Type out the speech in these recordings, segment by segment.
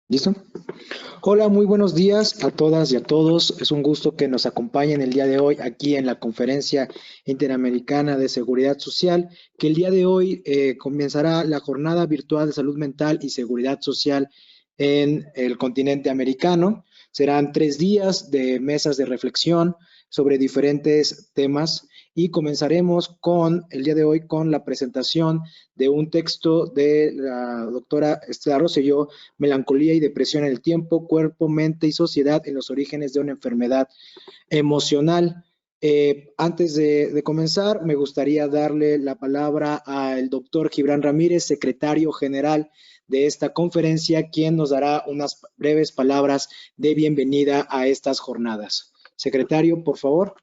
¿Listo? Hola, muy buenos días a todas y a todos. Es un gusto que nos acompañen el día de hoy aquí en la Conferencia Interamericana de Seguridad Social, que el día de hoy comenzará la Jornada Virtual de Salud Mental y Seguridad Social en el continente americano. Serán 3 días de mesas de reflexión sobre diferentes temas y comenzaremos con el día de hoy con la presentación de un texto de la doctora Estela Rosselló, Melancolía y depresión en el tiempo, cuerpo, mente y sociedad en los orígenes de una enfermedad emocional. Antes de comenzar, me gustaría darle la palabra al doctor Gibran Ramírez, secretario general de esta conferencia, quien nos dará unas breves palabras de bienvenida a estas jornadas. Secretario, por favor.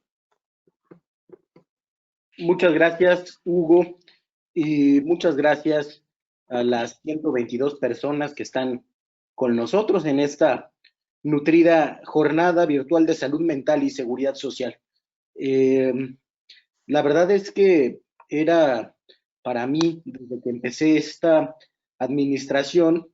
Muchas gracias, Hugo, y muchas gracias a las 122 personas que están con nosotros en esta nutrida jornada virtual de salud mental y seguridad social. Eh, la verdad es que era para mí, desde que empecé esta administración,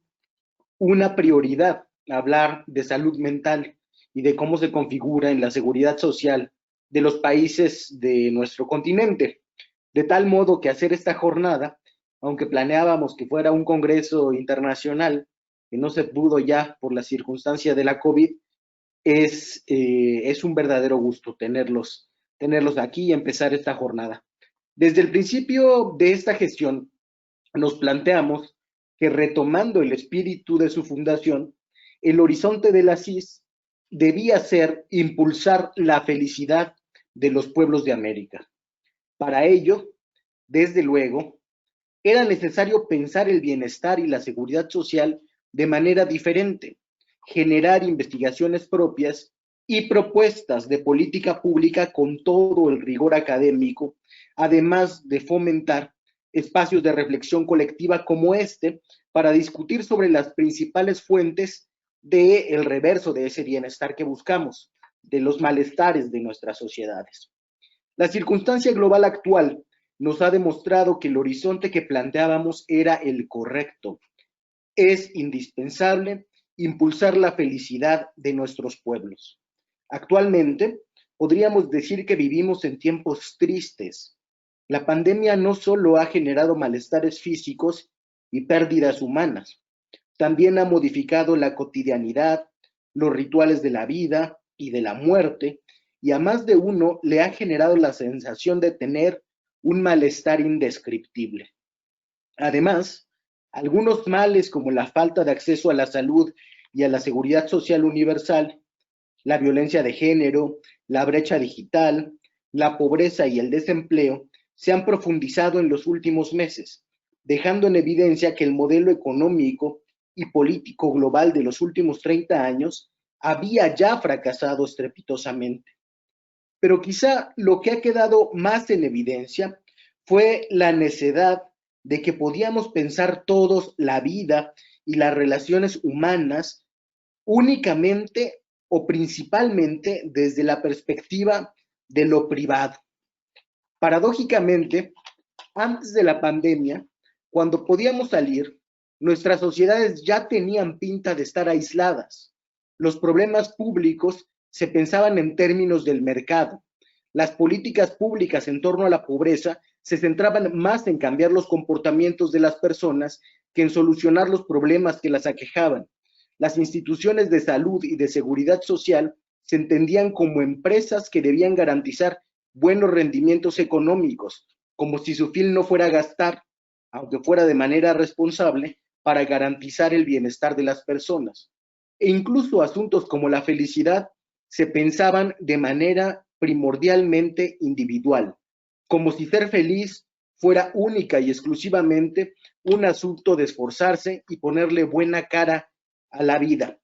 una prioridad hablar de salud mental y de cómo se configura en la seguridad social de los países de nuestro continente. De tal modo que hacer esta jornada, aunque planeábamos que fuera un congreso internacional, que no se pudo ya por la circunstancia de la COVID, es un verdadero gusto tenerlos aquí y empezar esta jornada. Desde el principio de esta gestión nos planteamos que, retomando el espíritu de su fundación, el horizonte de la CIS debía ser impulsar la felicidad de los pueblos de América. Para ello, desde luego, era necesario pensar el bienestar y la seguridad social de manera diferente, generar investigaciones propias y propuestas de política pública con todo el rigor académico, además de fomentar espacios de reflexión colectiva como este para discutir sobre las principales fuentes del reverso de ese bienestar que buscamos, de los malestares de nuestras sociedades. La circunstancia global actual nos ha demostrado que el horizonte que planteábamos era el correcto. Es indispensable impulsar la felicidad de nuestros pueblos. Actualmente, podríamos decir que vivimos en tiempos tristes. La pandemia no solo ha generado malestares físicos y pérdidas humanas, también ha modificado la cotidianidad, los rituales de la vida y de la muerte, y a más de uno le ha generado la sensación de tener un malestar indescriptible. Además, algunos males como la falta de acceso a la salud y a la seguridad social universal, la violencia de género, la brecha digital, la pobreza y el desempleo se han profundizado en los últimos meses, dejando en evidencia que el modelo económico y político global de los últimos 30 años había ya fracasado estrepitosamente. Pero quizá lo que ha quedado más en evidencia fue la necedad de que podíamos pensar todos la vida y las relaciones humanas únicamente o principalmente desde la perspectiva de lo privado. Paradójicamente, antes de la pandemia, cuando podíamos salir, nuestras sociedades ya tenían pinta de estar aisladas. Los problemas públicos se pensaban en términos del mercado. Las políticas públicas en torno a la pobreza se centraban más en cambiar los comportamientos de las personas que en solucionar los problemas que las aquejaban. Las instituciones de salud y de seguridad social se entendían como empresas que debían garantizar buenos rendimientos económicos, como si su fin no fuera gastar, aunque fuera de manera responsable, para garantizar el bienestar de las personas. E incluso asuntos como la felicidad se pensaban de manera primordialmente individual, como si ser feliz fuera única y exclusivamente un asunto de esforzarse y ponerle buena cara a la vida.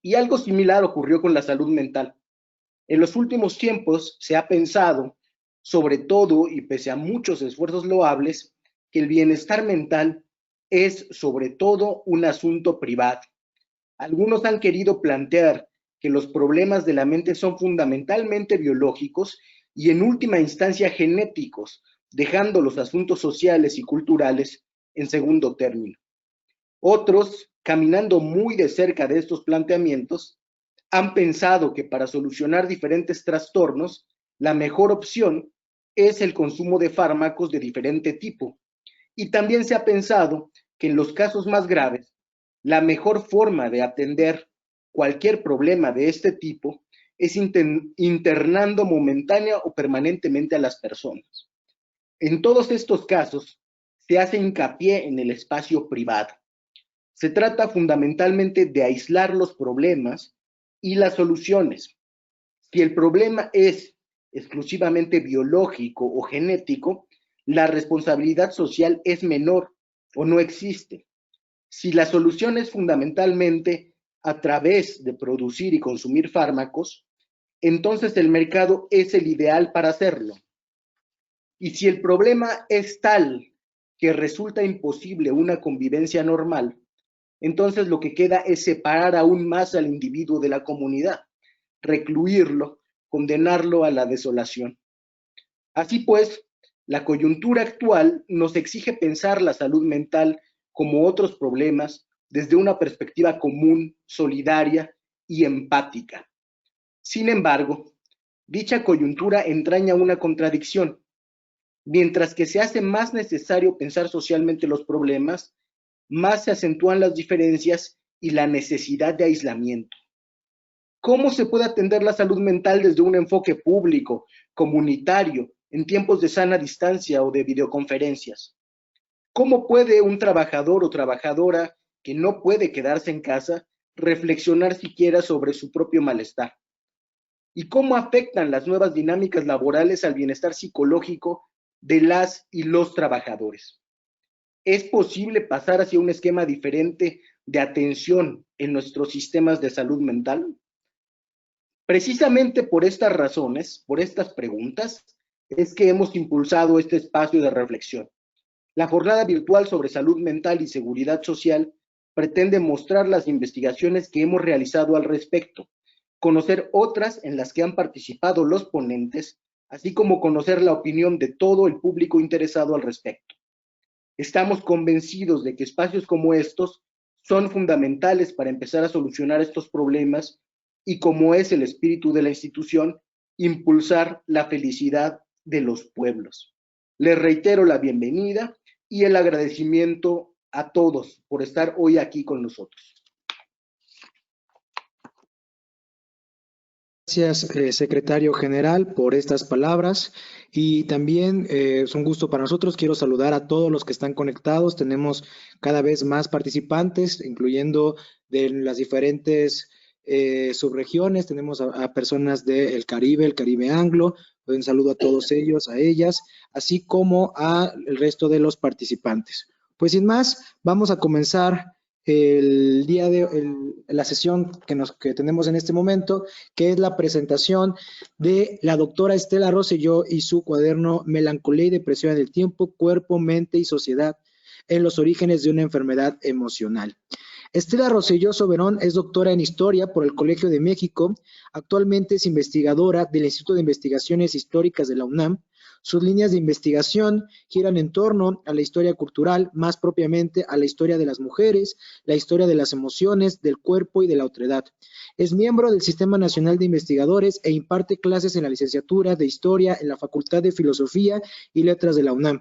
Y algo similar ocurrió con la salud mental. En los últimos tiempos se ha pensado, sobre todo y pese a muchos esfuerzos loables, que el bienestar mental es sobre todo un asunto privado. Algunos han querido plantear que los problemas de la mente son fundamentalmente biológicos y en última instancia genéticos, dejando los asuntos sociales y culturales en segundo término. Otros, caminando muy de cerca de estos planteamientos, han pensado que para solucionar diferentes trastornos, la mejor opción es el consumo de fármacos de diferente tipo. Y también se ha pensado que en los casos más graves, la mejor forma de atender cualquier problema de este tipo es internando momentánea o permanentemente a las personas. En todos estos casos, se hace hincapié en el espacio privado. Se trata fundamentalmente de aislar los problemas y las soluciones. Si el problema es exclusivamente biológico o genético, la responsabilidad social es menor o no existe. Si la solución es fundamentalmente a través de producir y consumir fármacos, entonces el mercado es el ideal para hacerlo. Y si el problema es tal que resulta imposible una convivencia normal, entonces lo que queda es separar aún más al individuo de la comunidad, recluirlo, condenarlo a la desolación. Así pues, la coyuntura actual nos exige pensar la salud mental como otros problemas desde una perspectiva común, solidaria y empática. Sin embargo, dicha coyuntura entraña una contradicción. Mientras que se hace más necesario pensar socialmente los problemas, más se acentúan las diferencias y la necesidad de aislamiento. ¿Cómo se puede atender la salud mental desde un enfoque público, comunitario, en tiempos de sana distancia o de videoconferencias? ¿Cómo puede un trabajador o trabajadora que no puede quedarse en casa reflexionar siquiera sobre su propio malestar? ¿Y cómo afectan las nuevas dinámicas laborales al bienestar psicológico de las y los trabajadores? ¿Es posible pasar hacia un esquema diferente de atención en nuestros sistemas de salud mental? Precisamente por estas razones, por estas preguntas, es que hemos impulsado este espacio de reflexión. La jornada virtual sobre salud mental y seguridad social pretende mostrar las investigaciones que hemos realizado al respecto, conocer otras en las que han participado los ponentes, así como conocer la opinión de todo el público interesado al respecto. Estamos convencidos de que espacios como estos son fundamentales para empezar a solucionar estos problemas y, como es el espíritu de la institución, impulsar la felicidad de los pueblos. Les reitero la bienvenida y el agradecimiento a todos por estar hoy aquí con nosotros. Gracias, secretario general, por estas palabras. Y también es un gusto para nosotros. Quiero saludar a todos los que están conectados. Tenemos cada vez más participantes, incluyendo de las diferentes subregiones. Tenemos a personas del Caribe, el Caribe anglo. Un saludo a todos ellos, a ellas, así como a el resto de los participantes. Pues sin más, vamos a comenzar la sesión que tenemos en este momento, que es la presentación de la doctora Estela Rosselló y su cuaderno Melancolía y depresión en el tiempo, cuerpo, mente y sociedad en los orígenes de una enfermedad emocional. Estela Rosselló Soberón es doctora en Historia por el Colegio de México. Actualmente es investigadora del Instituto de Investigaciones Históricas de la UNAM. Sus líneas de investigación giran en torno a la historia cultural, más propiamente a la historia de las mujeres, la historia de las emociones, del cuerpo y de la otredad. Es miembro del Sistema Nacional de Investigadores e imparte clases en la licenciatura de Historia en la Facultad de Filosofía y Letras de la UNAM.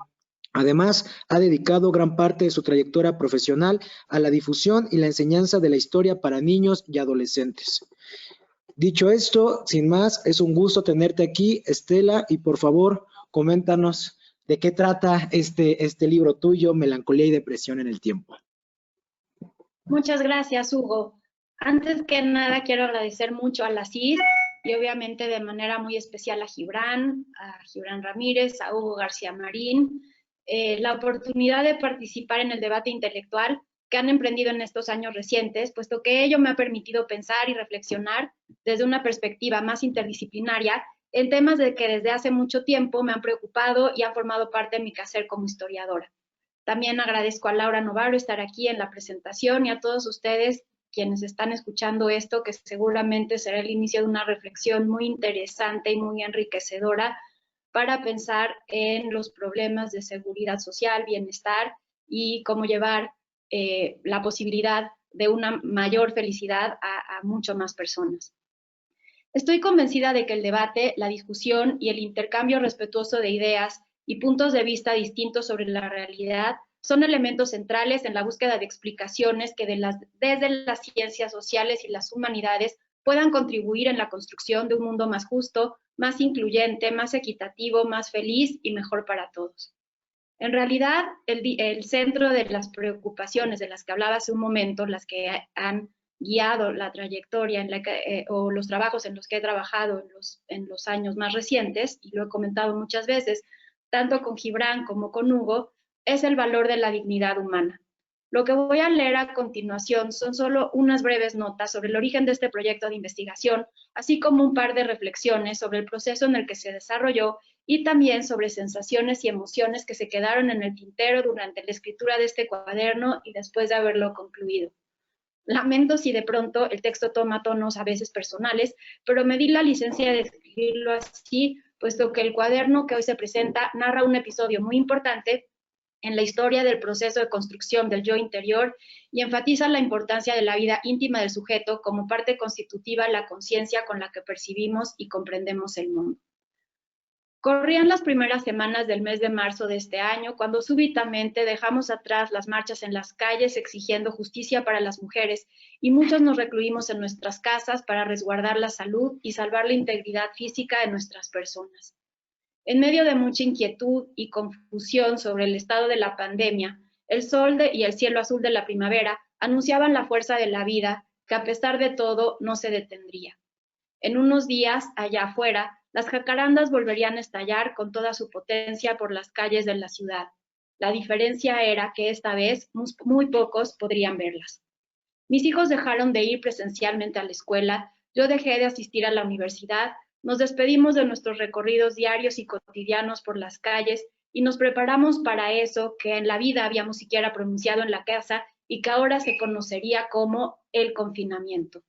Además, ha dedicado gran parte de su trayectoria profesional a la difusión y la enseñanza de la historia para niños y adolescentes. Dicho esto, sin más, es un gusto tenerte aquí, Estela, y por favor, coméntanos de qué trata este libro tuyo, Melancolía y depresión en el tiempo. Muchas gracias, Hugo. Antes que nada, quiero agradecer mucho a la CIS y obviamente de manera muy especial a Gibran Ramírez, a Hugo García Marín, la oportunidad de participar en el debate intelectual que han emprendido en estos años recientes, puesto que ello me ha permitido pensar y reflexionar desde una perspectiva más interdisciplinaria en temas de que desde hace mucho tiempo me han preocupado y han formado parte de mi quehacer como historiadora. También agradezco a Laura Novaro estar aquí en la presentación y a todos ustedes quienes están escuchando esto, que seguramente será el inicio de una reflexión muy interesante y muy enriquecedora para pensar en los problemas de seguridad social, bienestar y cómo llevar la posibilidad de una mayor felicidad a mucho más personas. Estoy convencida de que el debate, la discusión y el intercambio respetuoso de ideas y puntos de vista distintos sobre la realidad son elementos centrales en la búsqueda de explicaciones que desde las ciencias sociales y las humanidades puedan contribuir en la construcción de un mundo más justo, más incluyente, más equitativo, más feliz y mejor para todos. En realidad, el centro de las preocupaciones de las que hablaba hace un momento, las que han guiado la trayectoria o los trabajos en los que he trabajado en los años más recientes, y lo he comentado muchas veces, tanto con Gibran como con Hugo, es el valor de la dignidad humana. Lo que voy a leer a continuación son solo unas breves notas sobre el origen de este proyecto de investigación, así como un par de reflexiones sobre el proceso en el que se desarrolló y también sobre sensaciones y emociones que se quedaron en el tintero durante la escritura de este cuaderno y después de haberlo concluido. Lamento si de pronto el texto toma tonos a veces personales, pero me di la licencia de escribirlo así, puesto que el cuaderno que hoy se presenta narra un episodio muy importante en la historia del proceso de construcción del yo interior y enfatiza la importancia de la vida íntima del sujeto como parte constitutiva de la conciencia con la que percibimos y comprendemos el mundo. Corrían las primeras semanas del mes de marzo de este año, cuando súbitamente dejamos atrás las marchas en las calles exigiendo justicia para las mujeres y muchos nos recluimos en nuestras casas para resguardar la salud y salvar la integridad física de nuestras personas. En medio de mucha inquietud y confusión sobre el estado de la pandemia, el sol y el cielo azul de la primavera anunciaban la fuerza de la vida que a pesar de todo no se detendría. En unos días, allá afuera, las jacarandas volverían a estallar con toda su potencia por las calles de la ciudad. La diferencia era que esta vez muy pocos podrían verlas. Mis hijos dejaron de ir presencialmente a la escuela, yo dejé de asistir a la universidad, nos despedimos de nuestros recorridos diarios y cotidianos por las calles y nos preparamos para eso que en la vida habíamos siquiera pronunciado en la casa y que ahora se conocería como el confinamiento.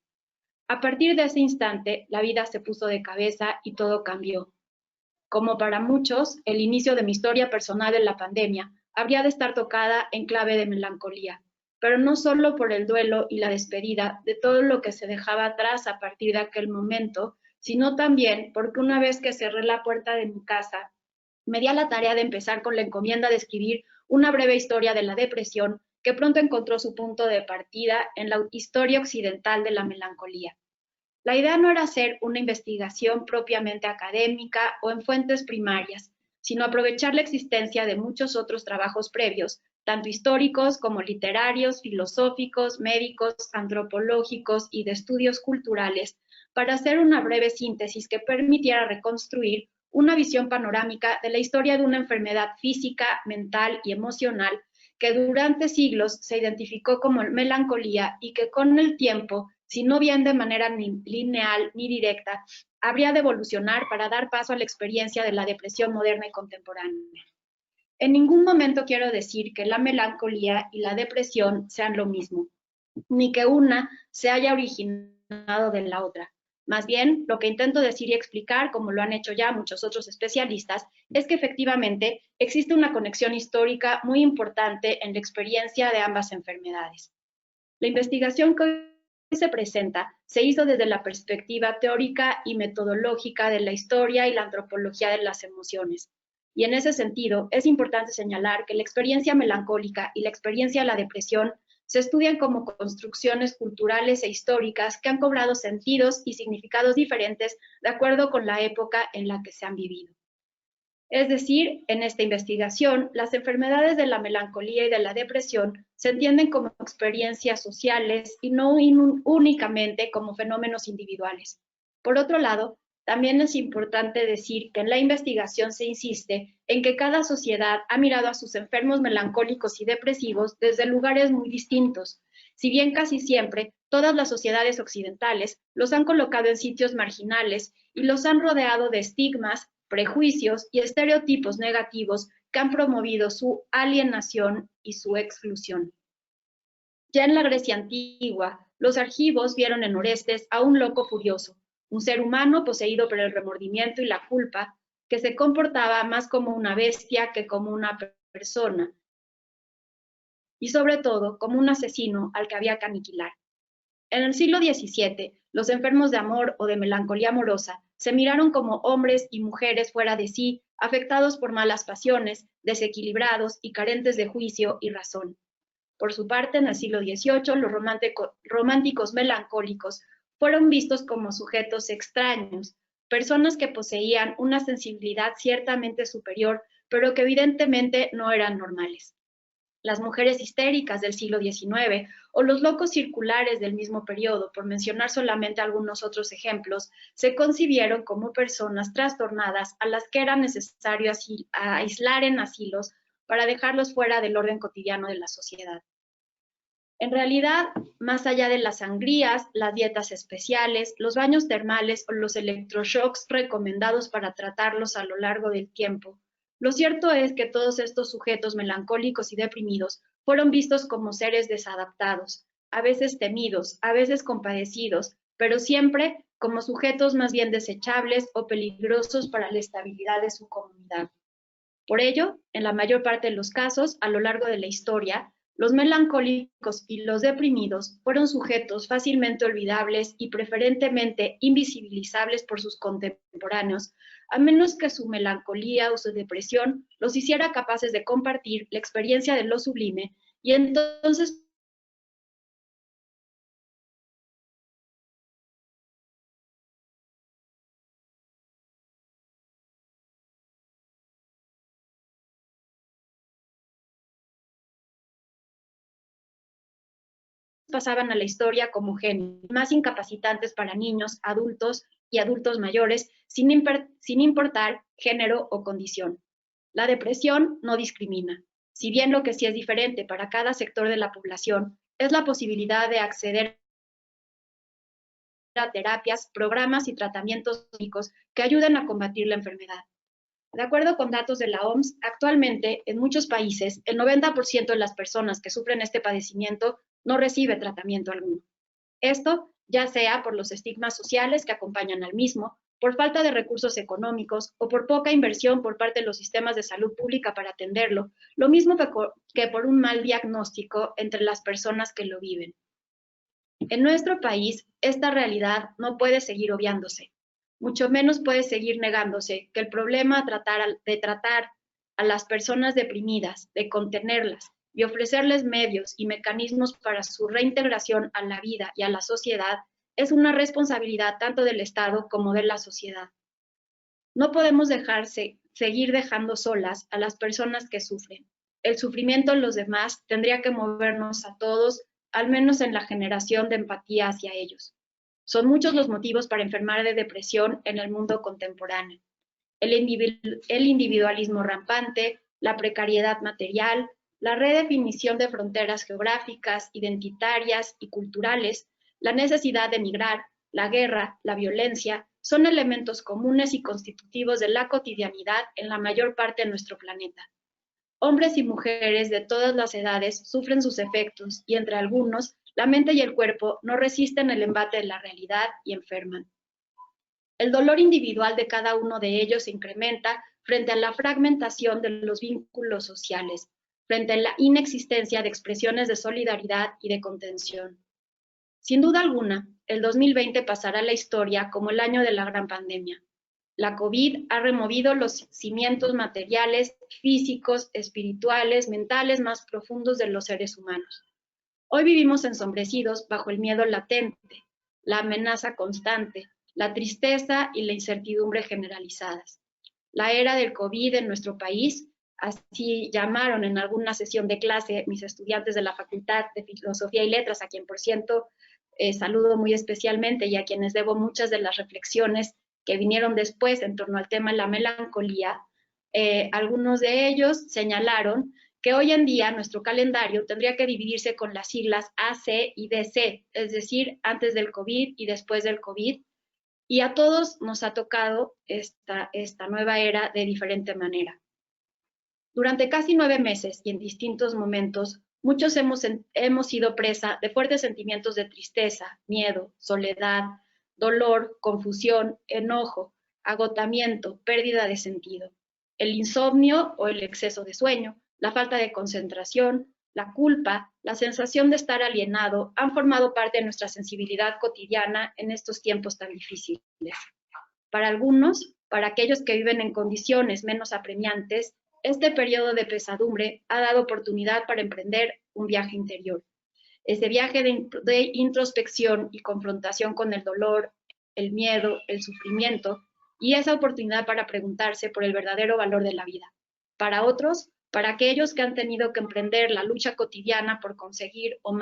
A partir de ese instante, la vida se puso de cabeza y todo cambió. Como para muchos, el inicio de mi historia personal en la pandemia habría de estar tocada en clave de melancolía, pero no solo por el duelo y la despedida de todo lo que se dejaba atrás a partir de aquel momento, sino también porque una vez que cerré la puerta de mi casa, me di a la tarea de empezar con la encomienda de escribir una breve historia de la depresión que pronto encontró su punto de partida en la historia occidental de la melancolía. La idea no era hacer una investigación propiamente académica o en fuentes primarias, sino aprovechar la existencia de muchos otros trabajos previos, tanto históricos como literarios, filosóficos, médicos, antropológicos y de estudios culturales, para hacer una breve síntesis que permitiera reconstruir una visión panorámica de la historia de una enfermedad física, mental y emocional que durante siglos se identificó como melancolía y que con el tiempo, si no bien de manera ni lineal ni directa, habría de evolucionar para dar paso a la experiencia de la depresión moderna y contemporánea. En ningún momento quiero decir que la melancolía y la depresión sean lo mismo, ni que una se haya originado de la otra. Más bien, lo que intento decir y explicar, como lo han hecho ya muchos otros especialistas, es que efectivamente existe una conexión histórica muy importante en la experiencia de ambas enfermedades. La investigación que hoy se presenta se hizo desde la perspectiva teórica y metodológica de la historia y la antropología de las emociones. Y en ese sentido, es importante señalar que la experiencia melancólica y la experiencia de la depresión se estudian como construcciones culturales e históricas que han cobrado sentidos y significados diferentes de acuerdo con la época en la que se han vivido. Es decir, en esta investigación, las enfermedades de la melancolía y de la depresión se entienden como experiencias sociales y no únicamente como fenómenos individuales. Por otro lado, también es importante decir que en la investigación se insiste en que cada sociedad ha mirado a sus enfermos melancólicos y depresivos desde lugares muy distintos. Si bien casi siempre todas las sociedades occidentales los han colocado en sitios marginales y los han rodeado de estigmas, prejuicios y estereotipos negativos que han promovido su alienación y su exclusión. Ya en la Grecia antigua, los argivos vieron en Orestes a un loco furioso, un ser humano poseído por el remordimiento y la culpa, que se comportaba más como una bestia que como una persona. y sobre todo como un asesino al que había que aniquilar. En el siglo XVII, los enfermos de amor o de melancolía amorosa se miraron como hombres y mujeres fuera de sí, afectados por malas pasiones, desequilibrados y carentes de juicio y razón. Por su parte, en el siglo XVIII, los románticos melancólicos fueron vistos como sujetos extraños, personas que poseían una sensibilidad ciertamente superior, pero que evidentemente no eran normales. Las mujeres histéricas del siglo XIX o los locos circulares del mismo periodo, por mencionar solamente algunos otros ejemplos, se concibieron como personas trastornadas a las que era necesario aislar en asilos para dejarlos fuera del orden cotidiano de la sociedad. En realidad, más allá de las sangrías, las dietas especiales, los baños termales o los electroshocks recomendados para tratarlos a lo largo del tiempo, lo cierto es que todos estos sujetos melancólicos y deprimidos fueron vistos como seres desadaptados, a veces temidos, a veces compadecidos, pero siempre como sujetos más bien desechables o peligrosos para la estabilidad de su comunidad. Por ello, en la mayor parte de los casos, a lo largo de la historia, los melancólicos y los deprimidos fueron sujetos fácilmente olvidables y preferentemente invisibilizables por sus contemporáneos, a menos que su melancolía o su depresión los hiciera capaces de compartir la experiencia de lo sublime y entonces pasaban a la historia como genios, más incapacitantes para niños, adultos y adultos mayores, sin importar género o condición. La depresión no discrimina. Si bien lo que sí es diferente para cada sector de la población es la posibilidad de acceder a terapias, programas y tratamientos médicos que ayuden a combatir la enfermedad. De acuerdo con datos de la OMS, actualmente en muchos países el 90% de las personas que sufren este padecimiento no recibe tratamiento alguno. Esto ya sea por los estigmas sociales que acompañan al mismo, por falta de recursos económicos o por poca inversión por parte de los sistemas de salud pública para atenderlo, lo mismo que por un mal diagnóstico entre las personas que lo viven. En nuestro país, esta realidad no puede seguir obviándose, mucho menos puede seguir negándose que el problema de tratar a las personas deprimidas, de contenerlas y ofrecerles medios y mecanismos para su reintegración a la vida y a la sociedad es una responsabilidad tanto del Estado como de la sociedad. No podemos seguir dejando solas a las personas que sufren. El sufrimiento en los demás tendría que movernos a todos, al menos en la generación de empatía hacia ellos. Son muchos los motivos para enfermar de depresión en el mundo contemporáneo. El individualismo rampante, la precariedad material, la redefinición de fronteras geográficas, identitarias y culturales, la necesidad de emigrar, la guerra, la violencia, son elementos comunes y constitutivos de la cotidianidad en la mayor parte de nuestro planeta. Hombres y mujeres de todas las edades sufren sus efectos y entre algunos, la mente y el cuerpo no resisten el embate de la realidad y enferman. El dolor individual de cada uno de ellos se incrementa frente a la fragmentación de los vínculos sociales, frente a la inexistencia de expresiones de solidaridad y de contención. Sin duda alguna, el 2020 pasará a la historia como el año de la gran pandemia. La COVID ha removido los cimientos materiales, físicos, espirituales, mentales más profundos de los seres humanos. Hoy vivimos ensombrecidos bajo el miedo latente, la amenaza constante, la tristeza y la incertidumbre generalizadas. La era del COVID en nuestro país, así llamaron en alguna sesión de clase mis estudiantes de la Facultad de Filosofía y Letras, a quien por cierto saludo muy especialmente y a quienes debo muchas de las reflexiones que vinieron después en torno al tema de la melancolía. Algunos de ellos señalaron que hoy en día nuestro calendario tendría que dividirse con las siglas AC y DC, es decir, antes del COVID y después del COVID, y a todos nos ha tocado esta nueva era de diferente manera. Durante casi 9 meses y en distintos momentos, muchos hemos sido presa de fuertes sentimientos de tristeza, miedo, soledad, dolor, confusión, enojo, agotamiento, pérdida de sentido. El insomnio o el exceso de sueño, la falta de concentración, la culpa, la sensación de estar alienado han formado parte de nuestra sensibilidad cotidiana en estos tiempos tan difíciles. Para algunos, para aquellos que viven en condiciones menos apremiantes, este periodo de pesadumbre ha dado oportunidad para emprender un viaje interior. Ese viaje de introspección y confrontación con el dolor, el miedo, el sufrimiento, y esa oportunidad para preguntarse por el verdadero valor de la vida. Para otros, para aquellos que han tenido que emprender la lucha cotidiana por conseguir o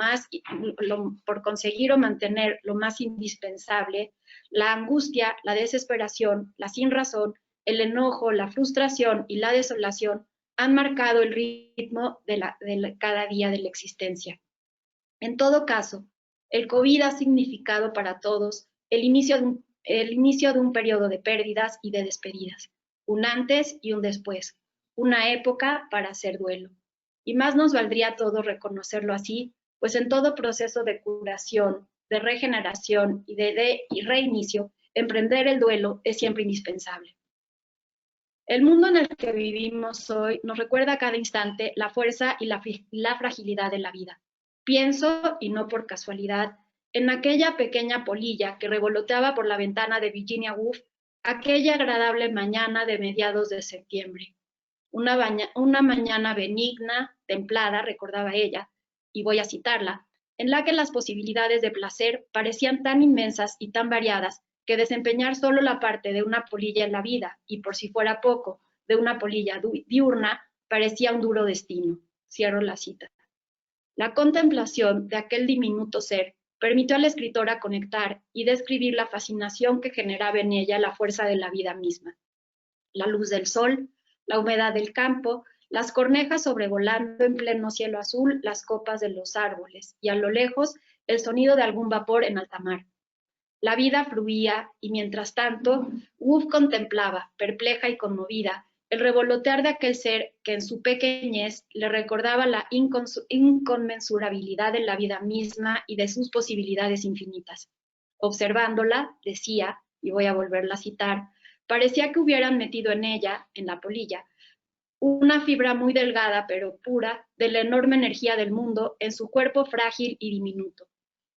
mantener lo más indispensable, la angustia, la desesperación, la sinrazón, el enojo, la frustración y la desolación han marcado el ritmo de cada día de la existencia. En todo caso, el COVID ha significado para todos el inicio de un periodo de pérdidas y de despedidas, un antes y un después, una época para hacer duelo. Y más nos valdría a todos reconocerlo así, pues en todo proceso de curación, de regeneración y de reinicio, emprender el duelo es siempre indispensable. El mundo en el que vivimos hoy nos recuerda a cada instante la fuerza y la fragilidad de la vida. Pienso, y no por casualidad, en aquella pequeña polilla que revoloteaba por la ventana de Virginia Woolf aquella agradable mañana de mediados de septiembre. Una mañana benigna, templada, recordaba ella, y voy a citarla, en la que las posibilidades de placer parecían tan inmensas y tan variadas que desempeñar solo la parte de una polilla en la vida, y por si fuera poco, de una polilla diurna, parecía un duro destino. Cierro la cita. La contemplación de aquel diminuto ser permitió a la escritora conectar y describir la fascinación que generaba en ella la fuerza de la vida misma. La luz del sol, la humedad del campo, las cornejas sobrevolando en pleno cielo azul las copas de los árboles y a lo lejos el sonido de algún vapor en alta mar. La vida fluía y mientras tanto Woolf contemplaba, perpleja y conmovida, el revolotear de aquel ser que en su pequeñez le recordaba la inconmensurabilidad de la vida misma y de sus posibilidades infinitas. Observándola, decía, y voy a volverla a citar, parecía que hubieran metido en ella, en la polilla, una fibra muy delgada pero pura de la enorme energía del mundo en su cuerpo frágil y diminuto.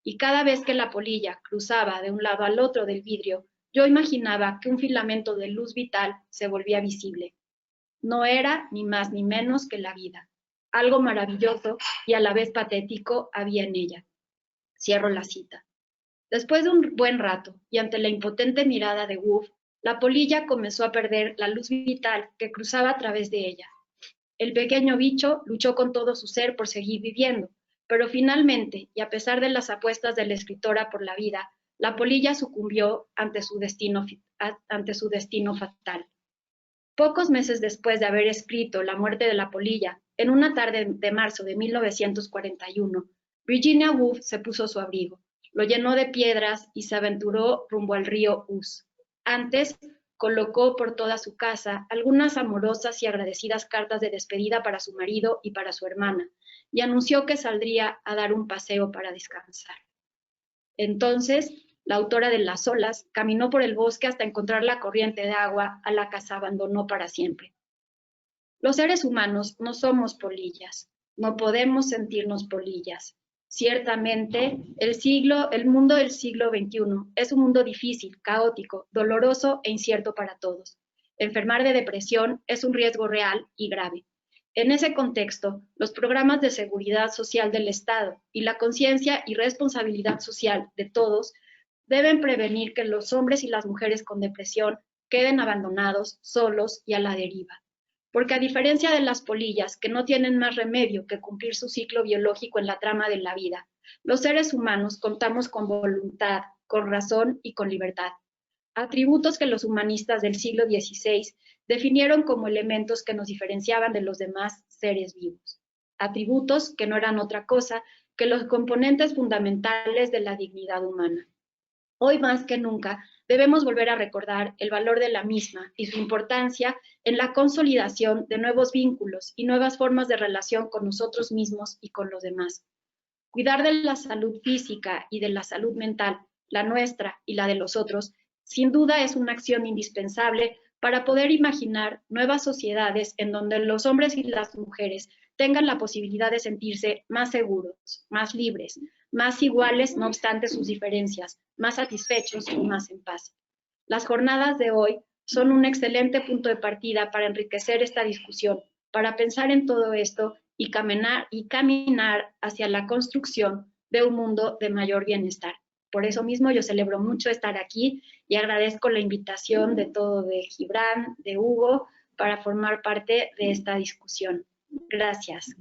Y cada vez que la polilla cruzaba de un lado al otro del vidrio, yo imaginaba que un filamento de luz vital se volvía visible. No era ni más ni menos que la vida. Algo maravilloso y a la vez patético había en ella. Cierro la cita. Después de un buen rato, y ante la impotente mirada de Woolf, la polilla comenzó a perder la luz vital que cruzaba a través de ella. El pequeño bicho luchó con todo su ser por seguir viviendo, pero finalmente, y a pesar de las apuestas de la escritora por la vida, la polilla sucumbió ante su destino fatal. Pocos meses después de haber escrito La muerte de la polilla, en una tarde de marzo de 1941, Virginia Woolf se puso su abrigo, lo llenó de piedras y se aventuró rumbo al río Ouse. Antes, colocó por toda su casa algunas amorosas y agradecidas cartas de despedida para su marido y para su hermana, y anunció que saldría a dar un paseo para descansar. Entonces, la autora de Las olas caminó por el bosque hasta encontrar la corriente de agua a la que se abandonó para siempre. Los seres humanos no somos polillas, no podemos sentirnos polillas. Ciertamente, el mundo del siglo XXI es un mundo difícil, caótico, doloroso e incierto para todos. Enfermar de depresión es un riesgo real y grave. En ese contexto, los programas de seguridad social del Estado y la conciencia y responsabilidad social de todos deben prevenir que los hombres y las mujeres con depresión queden abandonados, solos y a la deriva. Porque a diferencia de las polillas, que no tienen más remedio que cumplir su ciclo biológico en la trama de la vida, los seres humanos contamos con voluntad, con razón y con libertad. Atributos que los humanistas del siglo XVI definieron como elementos que nos diferenciaban de los demás seres vivos. Atributos que no eran otra cosa que los componentes fundamentales de la dignidad humana. Hoy más que nunca debemos volver a recordar el valor de la misma y su importancia en la consolidación de nuevos vínculos y nuevas formas de relación con nosotros mismos y con los demás. Cuidar de la salud física y de la salud mental, la nuestra y la de los otros, sin duda es una acción indispensable para poder imaginar nuevas sociedades en donde los hombres y las mujeres tengan la posibilidad de sentirse más seguros, más libres, más iguales, no obstante sus diferencias, más satisfechos y más en paz. Las jornadas de hoy son un excelente punto de partida para enriquecer esta discusión, para pensar en todo esto y caminar hacia la construcción de un mundo de mayor bienestar. Por eso mismo yo celebro mucho estar aquí y agradezco la invitación de Gibran, de Hugo, para formar parte de esta discusión. Gracias.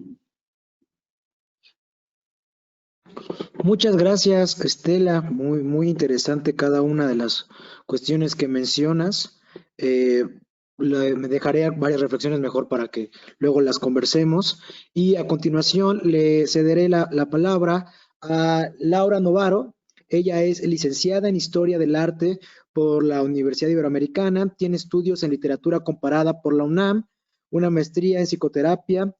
Muchas gracias, Estela. Muy interesante cada una de las cuestiones que mencionas. Me dejaré varias reflexiones mejor para que luego las conversemos. Y a continuación le cederé la palabra a Laura Novaro. Ella es licenciada en Historia del Arte por la Universidad Iberoamericana, tiene estudios en literatura comparada por la UNAM, una maestría en psicoterapia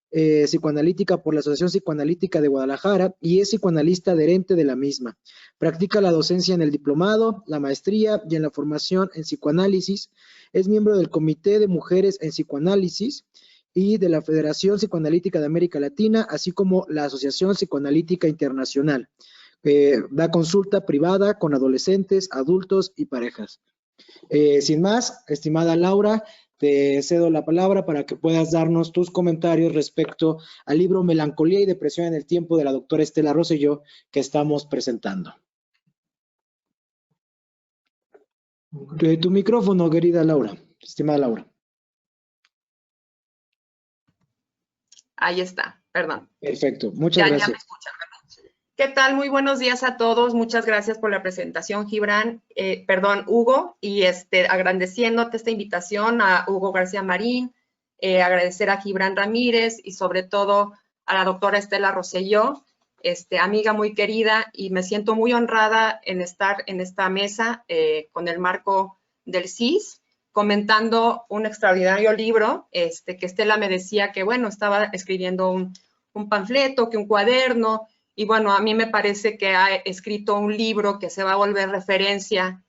psicoanalítica por la Asociación Psicoanalítica de Guadalajara y es psicoanalista adherente de la misma. Practica la docencia en el diplomado, la maestría y en la formación en psicoanálisis. Es miembro del Comité de Mujeres en Psicoanálisis y de la Federación Psicoanalítica de América Latina, así como la Asociación Psicoanalítica Internacional. Da consulta privada con adolescentes, adultos y parejas. Sin más, estimada Laura, te cedo la palabra para que puedas darnos tus comentarios respecto al libro Melancolía y Depresión en el Tiempo de la doctora Estela Rosselló que estamos presentando. Tu micrófono, querida Laura, estimada Laura. Ahí está, perdón. Perfecto, muchas gracias. Ya me escuchan, ¿verdad? ¿Qué tal? Muy buenos días a todos. Muchas gracias por la presentación, Gibran, Hugo, y agradeciéndote esta invitación a Hugo García Marín, agradecer a Gibran Ramírez y sobre todo a la doctora Estela Rosselló, amiga muy querida, y me siento muy honrada en estar en esta mesa con el marco del CIS, comentando un extraordinario libro, que Estela me decía que, bueno, estaba escribiendo un panfleto, que un cuaderno, y bueno, a mí me parece que ha escrito un libro que se va a volver referencia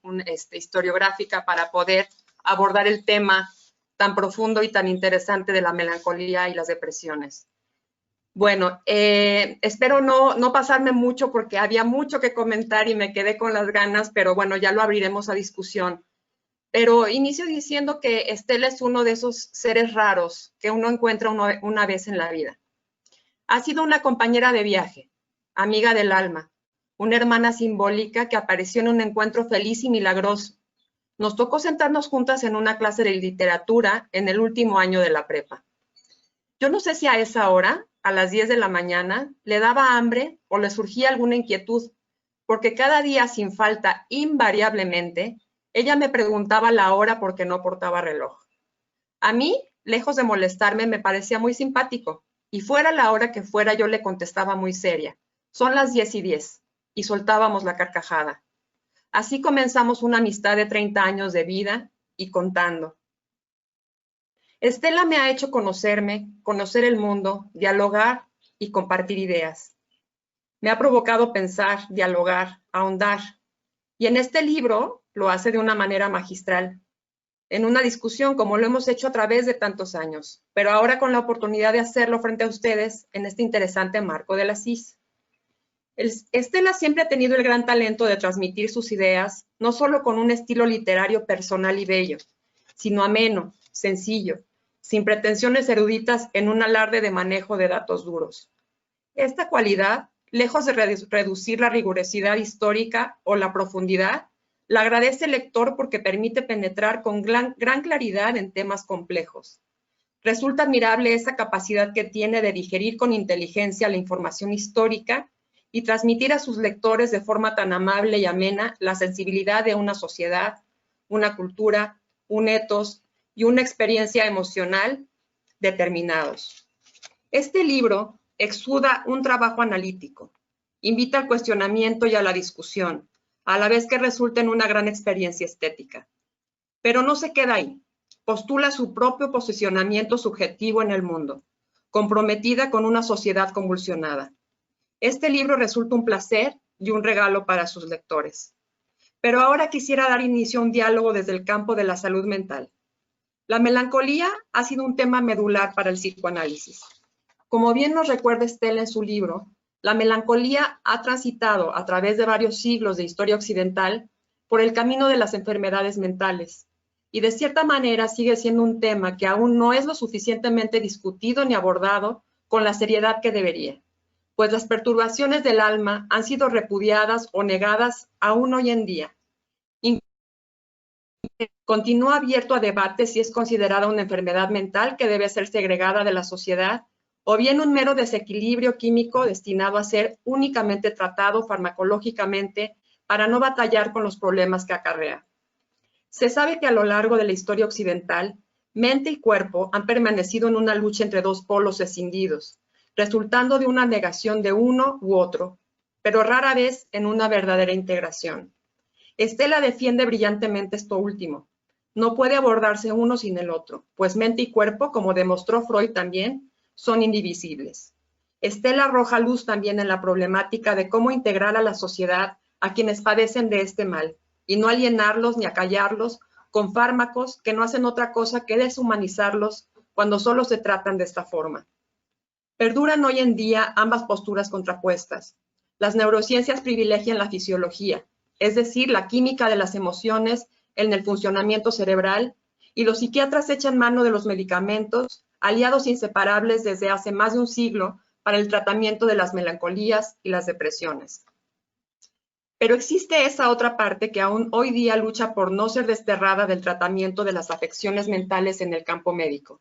historiográfica para poder abordar el tema tan profundo y tan interesante de la melancolía y las depresiones. Bueno, espero no pasarme mucho porque había mucho que comentar y me quedé con las ganas, pero bueno, ya lo abriremos a discusión. Pero inicio diciendo que Estela es uno de esos seres raros que uno encuentra una vez en la vida. Ha sido una compañera de viaje, amiga del alma, una hermana simbólica que apareció en un encuentro feliz y milagroso. Nos tocó sentarnos juntas en una clase de literatura en el último año de la prepa. Yo no sé si a esa hora, a las 10 de la mañana, le daba hambre o le surgía alguna inquietud, porque cada día sin falta, invariablemente, ella me preguntaba la hora porque no portaba reloj. A mí, lejos de molestarme, me parecía muy simpático, y fuera la hora que fuera yo le contestaba muy seria. Son las 10:10, y soltábamos la carcajada. Así comenzamos una amistad de 30 años de vida y contando. Estela me ha hecho conocerme, conocer el mundo, dialogar y compartir ideas. Me ha provocado pensar, dialogar, ahondar. Y en este libro lo hace de una manera magistral. En una discusión como lo hemos hecho a través de tantos años, pero ahora con la oportunidad de hacerlo frente a ustedes en este interesante marco de la CIS. Estela siempre ha tenido el gran talento de transmitir sus ideas, no solo con un estilo literario personal y bello, sino ameno, sencillo, sin pretensiones eruditas en un alarde de manejo de datos duros. Esta cualidad, lejos de reducir la rigurosidad histórica o la profundidad, la agradece el lector porque permite penetrar con gran claridad en temas complejos. Resulta admirable esa capacidad que tiene de digerir con inteligencia la información histórica y transmitir a sus lectores de forma tan amable y amena la sensibilidad de una sociedad, una cultura, un etos y una experiencia emocional determinados. Este libro exuda un trabajo analítico, invita al cuestionamiento y a la discusión, a la vez que resulta en una gran experiencia estética. Pero no se queda ahí, postula su propio posicionamiento subjetivo en el mundo, comprometida con una sociedad convulsionada. Este libro resulta un placer y un regalo para sus lectores. Pero ahora quisiera dar inicio a un diálogo desde el campo de la salud mental, La melancolía ha sido un tema medular para el psicoanálisis. Como bien nos recuerda Stella en su libro, la melancolía ha transitado a través de varios siglos de historia occidental por el camino de las enfermedades mentales y de cierta manera sigue siendo un tema que aún no es lo suficientemente discutido ni abordado con la seriedad que debería, pues las perturbaciones del alma han sido repudiadas o negadas aún hoy en día. Continúa abierto a debate si es considerada una enfermedad mental que debe ser segregada de la sociedad o bien un mero desequilibrio químico destinado a ser únicamente tratado farmacológicamente para no batallar con los problemas que acarrea. Se sabe que a lo largo de la historia occidental, mente y cuerpo han permanecido en una lucha entre dos polos escindidos, resultando de una negación de uno u otro, pero rara vez en una verdadera integración. Stella defiende brillantemente esto último. No puede abordarse uno sin el otro, pues mente y cuerpo, como demostró Freud también, son indivisibles. Stella arroja luz también en la problemática de cómo integrar a la sociedad a quienes padecen de este mal, y no alienarlos ni acallarlos con fármacos que no hacen otra cosa que deshumanizarlos cuando solo se tratan de esta forma. Perduran hoy en día ambas posturas contrapuestas. Las neurociencias privilegian la fisiología, es decir, la química de las emociones en el funcionamiento cerebral, y los psiquiatras echan mano de los medicamentos, aliados inseparables desde hace más de un siglo para el tratamiento de las melancolías y las depresiones. Pero existe esa otra parte que aún hoy día lucha por no ser desterrada del tratamiento de las afecciones mentales en el campo médico.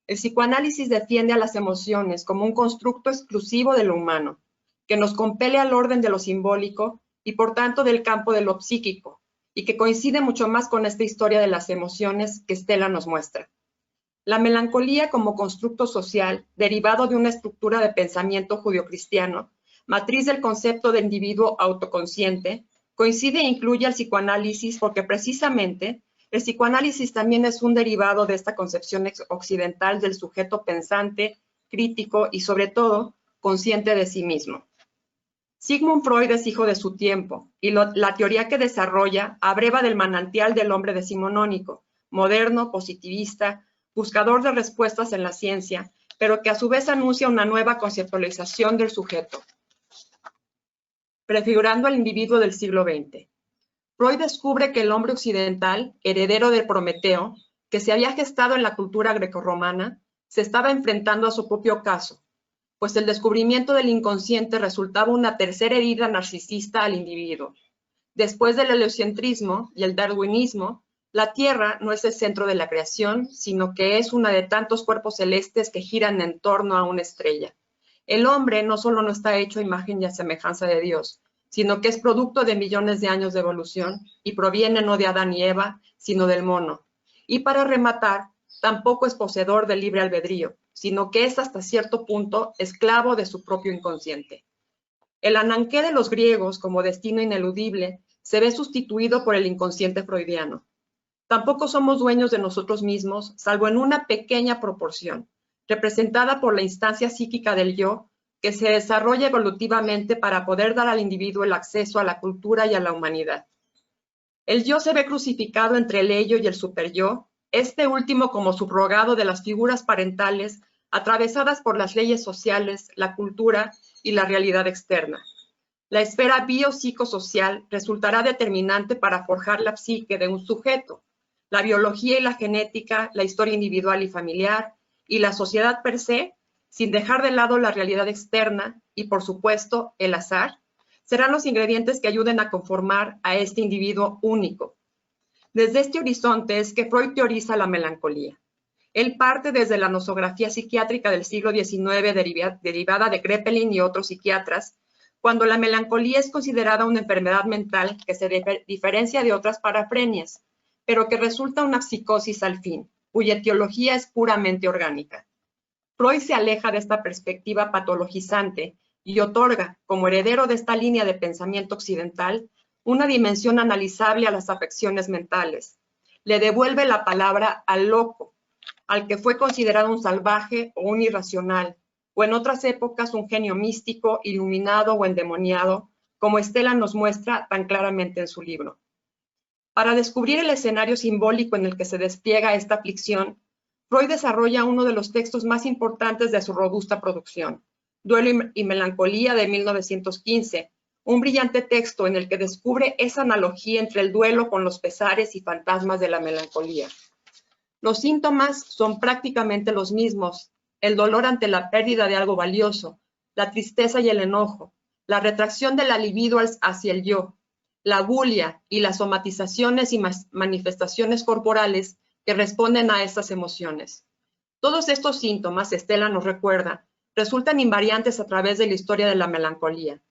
El psicoanálisis defiende a las emociones como un constructo exclusivo de lo humano, que nos compele al orden de lo simbólico y por tanto del campo de lo psíquico, y que coincide mucho más con esta historia de las emociones que Stella nos muestra. La melancolía como constructo social, derivado de una estructura de pensamiento judio-cristiano, matriz del concepto de individuo autoconsciente, coincide e incluye al psicoanálisis porque precisamente el psicoanálisis también es un derivado de esta concepción occidental del sujeto pensante, crítico y sobre todo consciente de sí mismo. Sigmund Freud es hijo de su tiempo y la teoría que desarrolla abreva del manantial del hombre decimonónico, moderno, positivista, buscador de respuestas en la ciencia, pero que a su vez anuncia una nueva conceptualización del sujeto, prefigurando al individuo del siglo XX. Freud descubre que el hombre occidental, heredero de Prometeo, que se había gestado en la cultura grecorromana, se estaba enfrentando a su propio caso, pues el descubrimiento del inconsciente resultaba una tercera herida narcisista al individuo. Después del heliocentrismo y el darwinismo, la Tierra no es el centro de la creación, sino que es una de tantos cuerpos celestes que giran en torno a una estrella. El hombre no solo no está hecho a imagen y a semejanza de Dios, sino que es producto de millones de años de evolución y proviene no de Adán y Eva, sino del mono. Y para rematar, tampoco es poseedor del libre albedrío, sino que es hasta cierto punto esclavo de su propio inconsciente. El ananqué de los griegos como destino ineludible se ve sustituido por el inconsciente freudiano. Tampoco somos dueños de nosotros mismos, salvo en una pequeña proporción, representada por la instancia psíquica del yo, que se desarrolla evolutivamente para poder dar al individuo el acceso a la cultura y a la humanidad. El yo se ve crucificado entre el ello y el superyo, este último como subrogado de las figuras parentales atravesadas por las leyes sociales, la cultura y la realidad externa. La esfera biopsicosocial resultará determinante para forjar la psique de un sujeto. La biología y la genética, la historia individual y familiar, y la sociedad per se, sin dejar de lado la realidad externa y, por supuesto, el azar, serán los ingredientes que ayuden a conformar a este individuo único. Desde este horizonte es que Freud teoriza la melancolía. Él parte desde la nosografía psiquiátrica del siglo XIX derivada de Kraepelin y otros psiquiatras, cuando la melancolía es considerada una enfermedad mental que se diferencia de otras parafrenias, pero que resulta una psicosis al fin, cuya etiología es puramente orgánica. Freud se aleja de esta perspectiva patologizante y otorga, como heredero de esta línea de pensamiento occidental, una dimensión analizable a las afecciones mentales. Le devuelve la palabra al loco, al que fue considerado un salvaje o un irracional, o en otras épocas un genio místico, iluminado o endemoniado, como Stella nos muestra tan claramente en su libro. Para descubrir el escenario simbólico en el que se despliega esta aflicción, Freud desarrolla uno de los textos más importantes de su robusta producción, Duelo y Melancolía de 1915, un brillante texto en el que descubre esa analogía entre el duelo con los pesares y fantasmas de la melancolía. Los síntomas son prácticamente los mismos: el dolor ante la pérdida de algo valioso, la tristeza y el enojo, la retracción de la libido hacia el yo, la bulia y las somatizaciones y manifestaciones corporales que responden a estas emociones. Todos estos síntomas, Estela nos recuerda, resultan invariantes a través de la historia de la melancolía.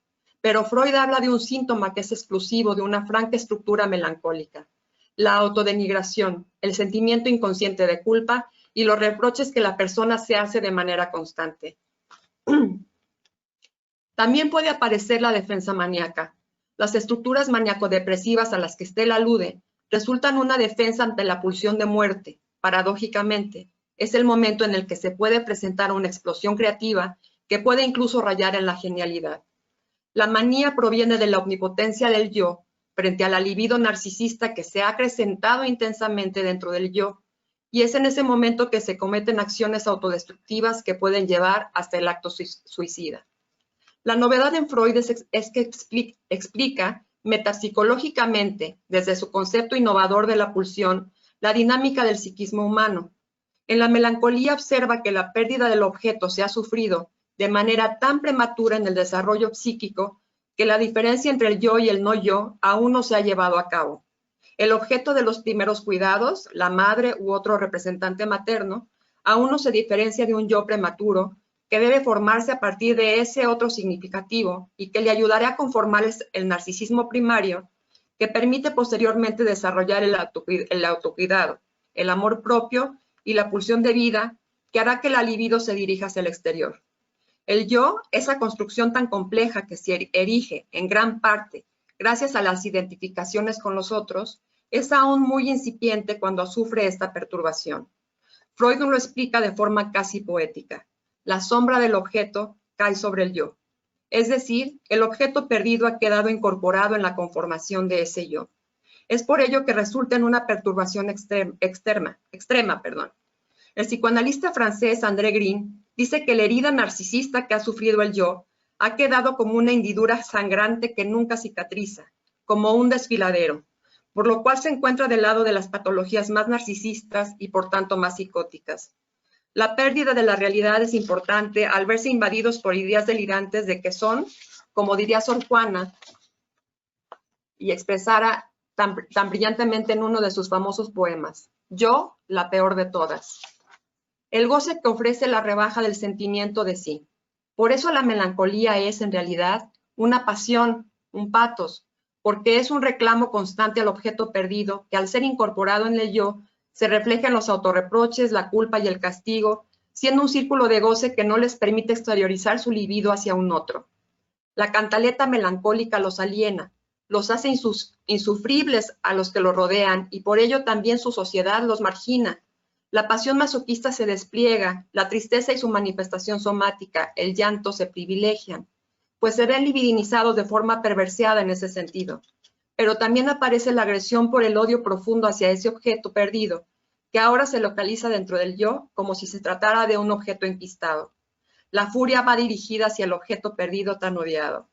Pero Freud habla de un síntoma que es exclusivo de una franca estructura melancólica: la autodenigración, el sentimiento inconsciente de culpa y los reproches que la persona se hace de manera constante. También puede aparecer la defensa maníaca. Las estructuras maníaco-depresivas a las que Estela alude resultan una defensa ante la pulsión de muerte. Paradójicamente, es el momento en el que se puede presentar una explosión creativa que puede incluso rayar en la genialidad. La manía proviene de la omnipotencia del yo frente a la libido narcisista que se ha acrecentado intensamente dentro del yo, y es en ese momento que se cometen acciones autodestructivas que pueden llevar hasta el acto suicida. La novedad en Freud es que explica metapsicológicamente, desde su concepto innovador de la pulsión, la dinámica del psiquismo humano. En la melancolía observa que la pérdida del objeto se ha sufrido de manera tan prematura en el desarrollo psíquico que la diferencia entre el yo y el no yo aún no se ha llevado a cabo. El objeto de los primeros cuidados, la madre u otro representante materno, aún no se diferencia de un yo prematuro que debe formarse a partir de ese otro significativo y que le ayudará a conformar el narcisismo primario que permite posteriormente desarrollar el autocuidado, el amor propio y la pulsión de vida que hará que la libido se dirija hacia el exterior. El yo, esa construcción tan compleja que se erige en gran parte gracias a las identificaciones con los otros, es aún muy incipiente cuando sufre esta perturbación. Freud lo explica de forma casi poética. La sombra del objeto cae sobre el yo. Es decir, el objeto perdido ha quedado incorporado en la conformación de ese yo. Es por ello que resulta en una perturbación extrema. El psicoanalista francés André Green dice que la herida narcisista que ha sufrido el yo ha quedado como una hendidura sangrante que nunca cicatriza, como un desfiladero, por lo cual se encuentra del lado de las patologías más narcisistas y por tanto más psicóticas. La pérdida de la realidad es importante al verse invadidos por ideas delirantes de que son, como diría Sor Juana, y expresara tan brillantemente en uno de sus famosos poemas: yo, la peor de todas. El goce que ofrece la rebaja del sentimiento de sí. Por eso la melancolía es, en realidad, una pasión, un pathos, porque es un reclamo constante al objeto perdido que, al ser incorporado en el yo, se refleja en los autorreproches, la culpa y el castigo, siendo un círculo de goce que no les permite exteriorizar su libido hacia un otro. La cantaleta melancólica los aliena, los hace insufribles a los que los rodean y por ello también su sociedad los margina. La pasión masoquista se despliega, la tristeza y su manifestación somática, el llanto, se privilegian, pues se ven libidinizados de forma perverseada en ese sentido. Pero también aparece la agresión por el odio profundo hacia ese objeto perdido, que ahora se localiza dentro del yo como si se tratara de un objeto enquistado. La furia va dirigida hacia el objeto perdido tan odiado.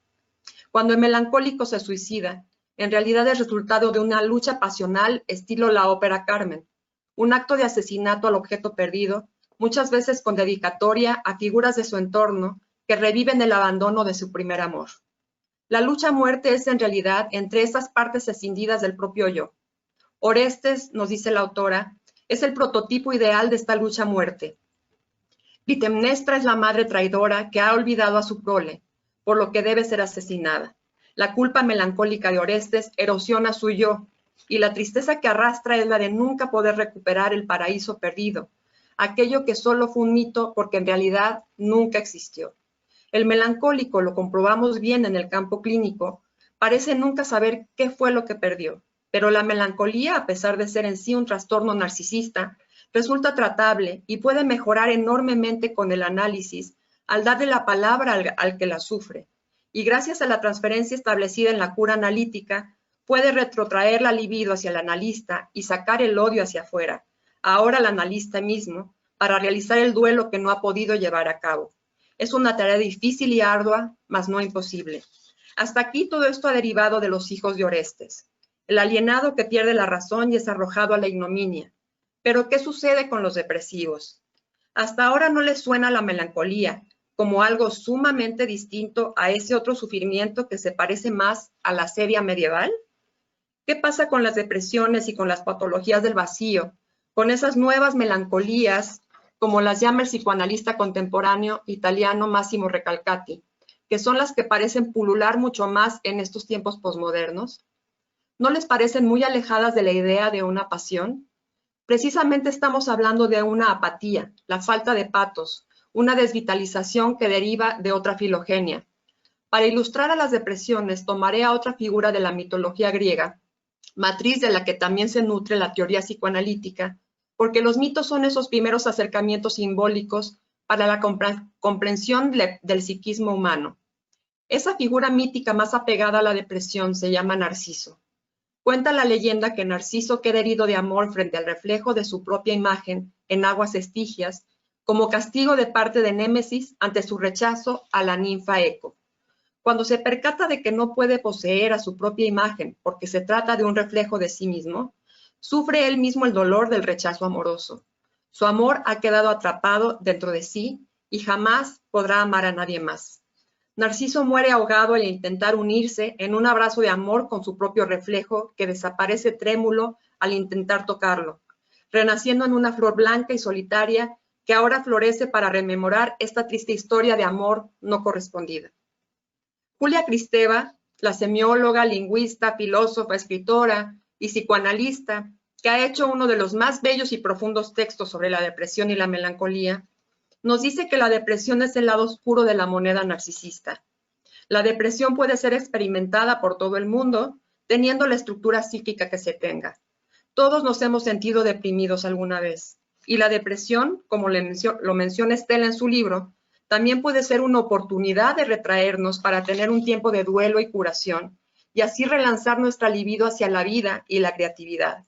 Cuando el melancólico se suicida, en realidad es resultado de una lucha pasional estilo la ópera Carmen, un acto de asesinato al objeto perdido, muchas veces con dedicatoria a figuras de su entorno que reviven el abandono de su primer amor. La lucha a muerte es en realidad entre estas partes escindidas del propio yo. Orestes, nos dice la autora, es el prototipo ideal de esta lucha a muerte. Clitemnestra es la madre traidora que ha olvidado a su prole, por lo que debe ser asesinada. La culpa melancólica de Orestes erosiona su yo, y la tristeza que arrastra es la de nunca poder recuperar el paraíso perdido, aquello que solo fue un mito porque en realidad nunca existió. El melancólico, lo comprobamos bien en el campo clínico, parece nunca saber qué fue lo que perdió, pero la melancolía, a pesar de ser en sí un trastorno narcisista, resulta tratable y puede mejorar enormemente con el análisis al darle la palabra al que la sufre. Y gracias a la transferencia establecida en la cura analítica, puede retrotraer la libido hacia el analista y sacar el odio hacia afuera, ahora el analista mismo, para realizar el duelo que no ha podido llevar a cabo. Es una tarea difícil y ardua, mas no imposible. Hasta aquí todo esto ha derivado de los hijos de Orestes, el alienado que pierde la razón y es arrojado a la ignominia. Pero ¿qué sucede con los depresivos? Hasta ahora no les suena la melancolía como algo sumamente distinto a ese otro sufrimiento que se parece más a la asedia medieval. ¿Qué pasa con las depresiones y con las patologías del vacío, con esas nuevas melancolías, como las llama el psicoanalista contemporáneo italiano Massimo Recalcati, que son las que parecen pulular mucho más en estos tiempos posmodernos? ¿No les parecen muy alejadas de la idea de una pasión? Precisamente estamos hablando de una apatía, la falta de patos, una desvitalización que deriva de otra filogenia. Para ilustrar a las depresiones, tomaré a otra figura de la mitología griega, matriz de la que también se nutre la teoría psicoanalítica, porque los mitos son esos primeros acercamientos simbólicos para la comprensión del psiquismo humano. Esa figura mítica más apegada a la depresión se llama Narciso. Cuenta la leyenda que Narciso queda herido de amor frente al reflejo de su propia imagen en aguas Estigias, como castigo de parte de Némesis ante su rechazo a la ninfa Eco. Cuando se percata de que no puede poseer a su propia imagen porque se trata de un reflejo de sí mismo, sufre él mismo el dolor del rechazo amoroso. Su amor ha quedado atrapado dentro de sí y jamás podrá amar a nadie más. Narciso muere ahogado al intentar unirse en un abrazo de amor con su propio reflejo que desaparece trémulo al intentar tocarlo, renaciendo en una flor blanca y solitaria que ahora florece para rememorar esta triste historia de amor no correspondida. Julia Kristeva, la semióloga, lingüista, filósofa, escritora y psicoanalista, que ha hecho uno de los más bellos y profundos textos sobre la depresión y la melancolía, nos dice que la depresión es el lado oscuro de la moneda narcisista. La depresión puede ser experimentada por todo el mundo, teniendo la estructura psíquica que se tenga. Todos nos hemos sentido deprimidos alguna vez. Y la depresión, como lo menciona Estela en su libro, también puede ser una oportunidad de retraernos para tener un tiempo de duelo y curación, y así relanzar nuestra libido hacia la vida y la creatividad.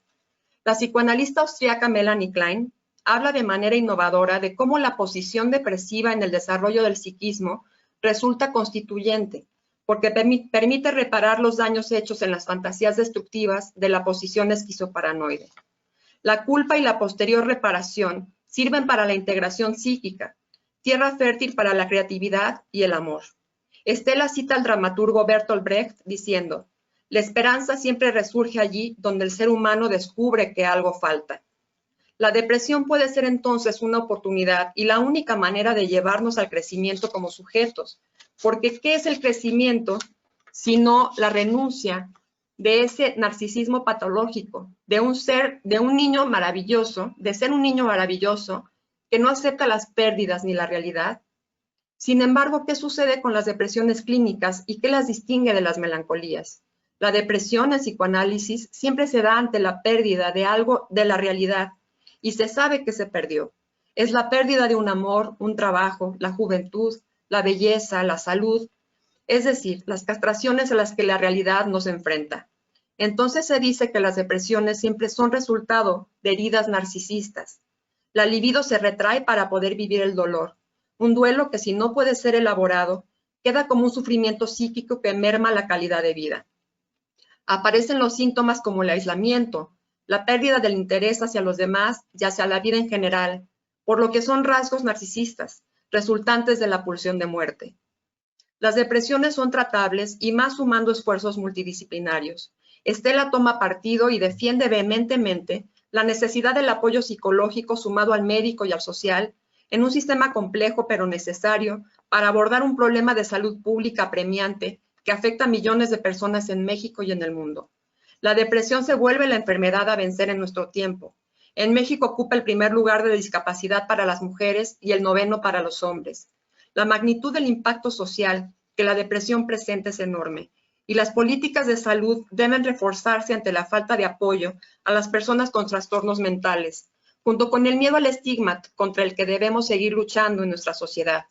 La psicoanalista austríaca Melanie Klein habla de manera innovadora de cómo la posición depresiva en el desarrollo del psiquismo resulta constituyente, porque permite reparar los daños hechos en las fantasías destructivas de la posición esquizoparanoide. La culpa y la posterior reparación sirven para la integración psíquica, tierra fértil para la creatividad y el amor. Estela cita al dramaturgo Bertolt Brecht diciendo: la esperanza siempre resurge allí donde el ser humano descubre que algo falta. La depresión puede ser entonces una oportunidad y la única manera de llevarnos al crecimiento como sujetos, porque ¿qué es el crecimiento sino la renuncia de ese narcisismo patológico, de un niño maravilloso, de ser un niño maravilloso que no acepta las pérdidas ni la realidad? Sin embargo, ¿qué sucede con las depresiones clínicas y qué las distingue de las melancolías? La depresión en psicoanálisis siempre se da ante la pérdida de algo de la realidad y se sabe que se perdió. Es la pérdida de un amor, un trabajo, la juventud, la belleza, la salud, es decir, las castraciones a las que la realidad nos enfrenta. Entonces se dice que las depresiones siempre son resultado de heridas narcisistas. La libido se retrae para poder vivir el dolor, un duelo que si no puede ser elaborado, queda como un sufrimiento psíquico que merma la calidad de vida. Aparecen los síntomas como el aislamiento, la pérdida del interés hacia los demás y hacia la vida en general, por lo que son rasgos narcisistas, resultantes de la pulsión de muerte. Las depresiones son tratables y más sumando esfuerzos multidisciplinarios. Estela toma partido y defiende vehementemente la necesidad del apoyo psicológico sumado al médico y al social en un sistema complejo pero necesario para abordar un problema de salud pública apremiante que afecta a millones de personas en México y en el mundo. La depresión se vuelve la enfermedad a vencer en nuestro tiempo. En México ocupa el primer lugar de discapacidad para las mujeres y el 9º para los hombres. La magnitud del impacto social que la depresión presenta es enorme y las políticas de salud deben reforzarse ante la falta de apoyo a las personas con trastornos mentales, junto con el miedo al estigma contra el que debemos seguir luchando en nuestra sociedad.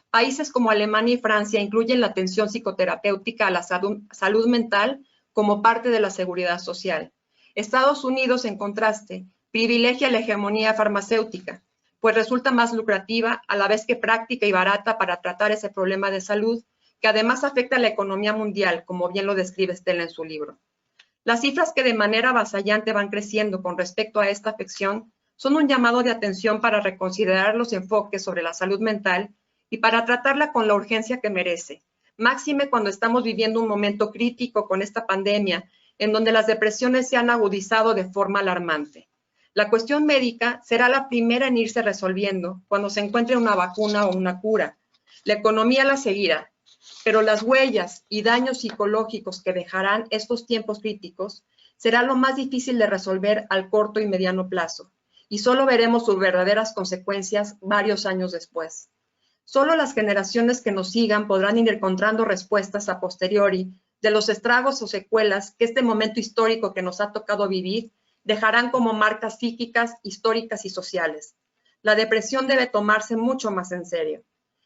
Países como Alemania y Francia incluyen la atención psicoterapéutica a la salud mental como parte de la seguridad social. Estados Unidos, en contraste, privilegia la hegemonía farmacéutica, pues resulta más lucrativa a la vez que práctica y barata para tratar ese problema de salud que además afecta a la economía mundial, como bien lo describe Estela en su libro. Las cifras que de manera avasallante van creciendo con respecto a esta afección son un llamado de atención para reconsiderar los enfoques sobre la salud mental y para tratarla con la urgencia que merece. Máxime cuando estamos viviendo un momento crítico con esta pandemia, en donde las depresiones se han agudizado de forma alarmante. La cuestión médica será la primera en irse resolviendo cuando se encuentre una vacuna o una cura. La economía la seguirá, pero las huellas y daños psicológicos que dejarán estos tiempos críticos será lo más difícil de resolver al corto y mediano plazo, y solo veremos sus verdaderas consecuencias varios años después. Solo las generaciones que nos sigan podrán ir encontrando respuestas a posteriori de los estragos o secuelas que este momento histórico que nos ha tocado vivir dejarán como marcas psíquicas, históricas y sociales. La depresión debe tomarse mucho más en serio.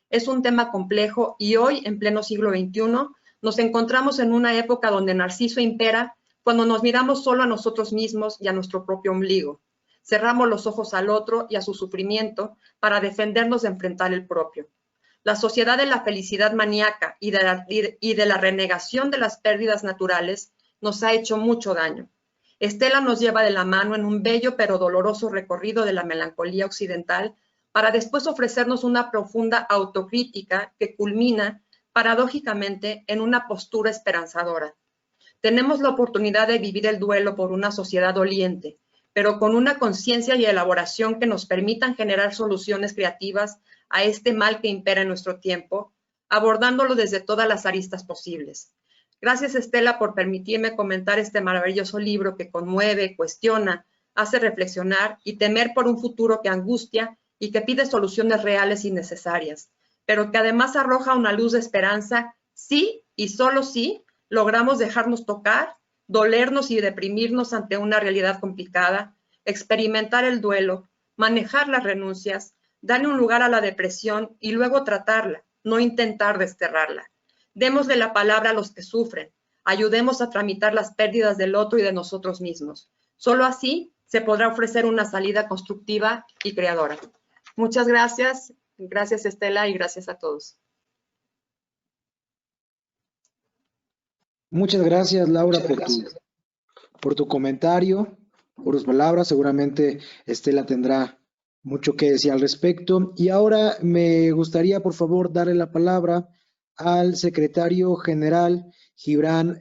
Es un tema complejo y hoy, en pleno siglo XXI, nos encontramos en una época donde Narciso impera cuando nos miramos solo a nosotros mismos y a nuestro propio ombligo. Cerramos los ojos al otro y a su sufrimiento para defendernos de enfrentar el propio. La sociedad de la felicidad maníaca y de la renegación de las pérdidas naturales nos ha hecho mucho daño. Estela nos lleva de la mano en un bello pero doloroso recorrido de la melancolía occidental para después ofrecernos una profunda autocrítica que culmina, paradójicamente, en una postura esperanzadora. Tenemos la oportunidad de vivir el duelo por una sociedad doliente, pero con una conciencia y elaboración que nos permitan generar soluciones creativas a este mal que impera en nuestro tiempo, abordándolo desde todas las aristas posibles. Gracias, Estela, por permitirme comentar este maravilloso libro que conmueve, cuestiona, hace reflexionar y temer por un futuro que angustia y que pide soluciones reales y necesarias, pero que además arroja una luz de esperanza si y solo si logramos dejarnos tocar, dolernos y deprimirnos ante una realidad complicada, experimentar el duelo, manejar las renuncias, darle un lugar a la depresión y luego tratarla, no intentar desterrarla. Démosle la palabra a los que sufren, ayudemos a tramitar las pérdidas del otro y de nosotros mismos. Solo así se podrá ofrecer una salida constructiva y creadora. Muchas gracias. Gracias, Estela, y gracias a todos. Muchas gracias, Laura, por tu comentario, por tus palabras. Seguramente Estela tendrá mucho que decir al respecto. Y ahora me gustaría, por favor, darle la palabra al secretario general Gibran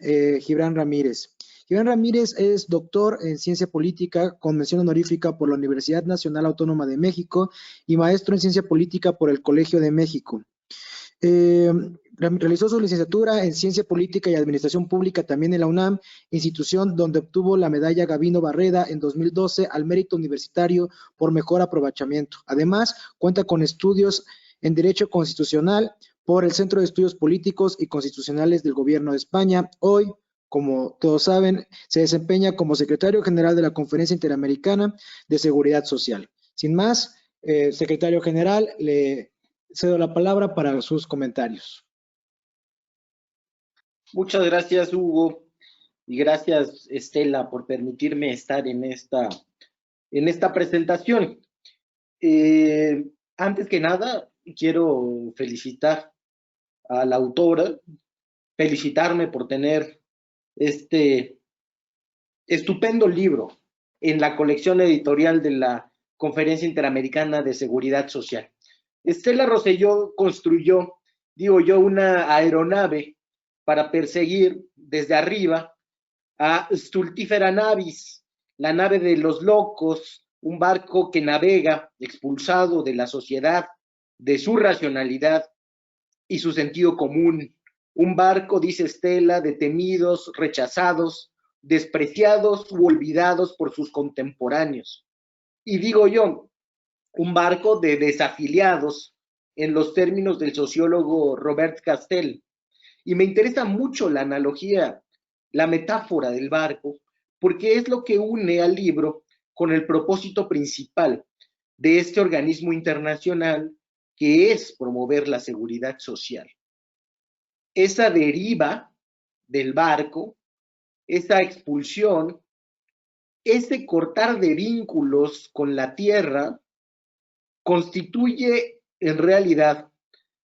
Ramírez. Gibran Ramírez es doctor en Ciencia Política con mención honorífica por la Universidad Nacional Autónoma de México y maestro en Ciencia Política por el Colegio de México. Realizó su licenciatura en Ciencia Política y Administración Pública también en la UNAM, institución donde obtuvo la medalla Gabino Barreda en 2012 al mérito universitario por mejor aprovechamiento. Además, cuenta con estudios en Derecho Constitucional por el Centro de Estudios Políticos y Constitucionales del Gobierno de España. Hoy, como todos saben, se desempeña como secretario general de la Conferencia Interamericana de Seguridad Social. Sin más, secretario general, le cedo la palabra para sus comentarios. Muchas gracias, Hugo, y gracias, Estela, por permitirme estar en esta presentación. Antes que nada, quiero felicitar a la autora, felicitarme por tener este estupendo libro en la colección editorial de la Conferencia Interamericana de Seguridad Social. Estela Rosselló construyó, digo yo, una aeronave para perseguir desde arriba a Stultifera Navis, la nave de los locos, un barco que navega expulsado de la sociedad, de su racionalidad y su sentido común. Un barco, dice Estela, de temidos, rechazados, despreciados u olvidados por sus contemporáneos. Y digo yo, un barco de desafiliados, en los términos del sociólogo Robert Castell. Y me interesa mucho la analogía, la metáfora del barco, porque es lo que une al libro con el propósito principal de este organismo internacional, que es promover la seguridad social. Esa deriva del barco esa expulsión, ese cortar de vínculos con la tierra, constituye en realidad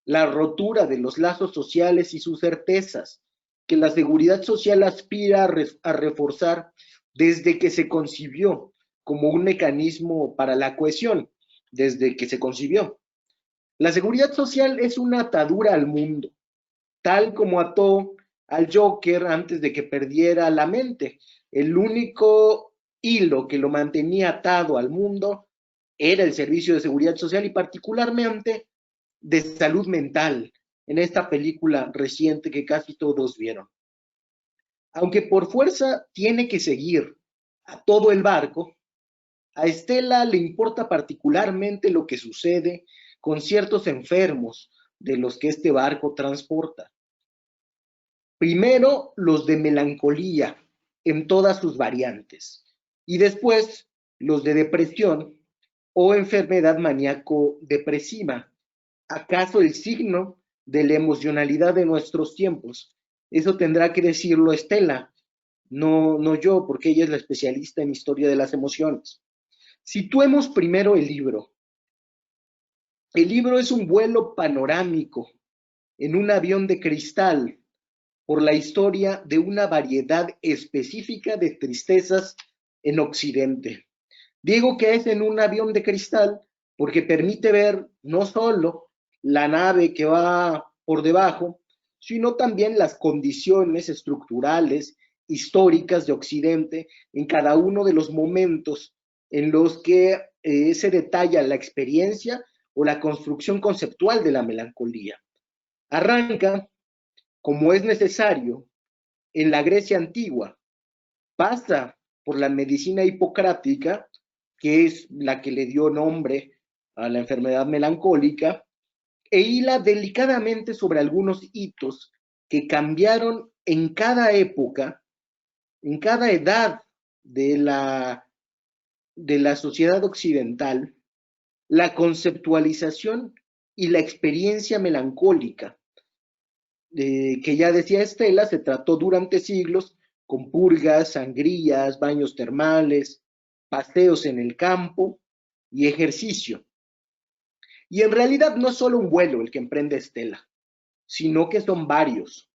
la rotura de los lazos sociales y sus certezas, que la seguridad social aspira a reforzar desde que se concibió como un mecanismo para la cohesión, desde que se concibió. La seguridad social es una atadura al mundo, tal como ató al Joker antes de que perdiera la mente. El único hilo que lo mantenía atado al mundo era el servicio de seguridad social y particularmente de salud mental, en esta película reciente que casi todos vieron. Aunque por fuerza tiene que seguir a todo el barco, a Estela le importa particularmente lo que sucede con ciertos enfermos de los que este barco transporta. Primero, los de melancolía en todas sus variantes, y después los de depresión o enfermedad maníaco-depresiva. ¿Acaso el signo de la emocionalidad de nuestros tiempos? Eso tendrá que decirlo Estela, no yo, porque ella es la especialista en historia de las emociones. Situemos primero el libro. El libro es un vuelo panorámico en un avión de cristal por la historia de una variedad específica de tristezas en Occidente. Digo que es en un avión de cristal porque permite ver no solo la nave que va por debajo, sino también las condiciones estructurales, históricas de Occidente en cada uno de los momentos en los que se detalla la experiencia o la construcción conceptual de la melancolía. Arranca, como es necesario, en la Grecia antigua, pasa por la medicina hipocrática, que es la que le dio nombre a la enfermedad melancólica, e hila delicadamente sobre algunos hitos que cambiaron en cada época, en cada edad de la sociedad occidental, la conceptualización y la experiencia melancólica, que ya decía Estela, se trató durante siglos con purgas, sangrías, baños termales, paseos en el campo y ejercicio. Y en realidad no es solo un vuelo el que emprende Estela, sino que son varios.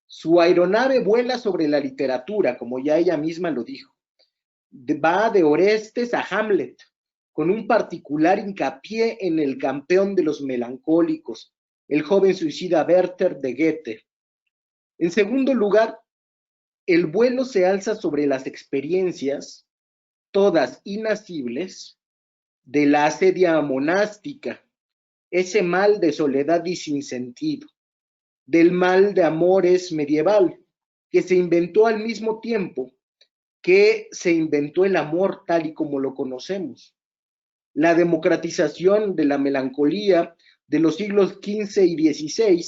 Su aeronave vuela sobre la literatura, como ya ella misma lo dijo. Va de Orestes a Hamlet, con un particular hincapié en el campeón de los melancólicos, el joven suicida Werther de Goethe. En segundo lugar, el vuelo se alza sobre las experiencias, todas inacibles, de la asedia monástica, ese mal de soledad y sinsentido, del mal de amores medieval, que se inventó al mismo tiempo que se inventó el amor tal y como lo conocemos. La democratización de la melancolía de los siglos XV y XVI,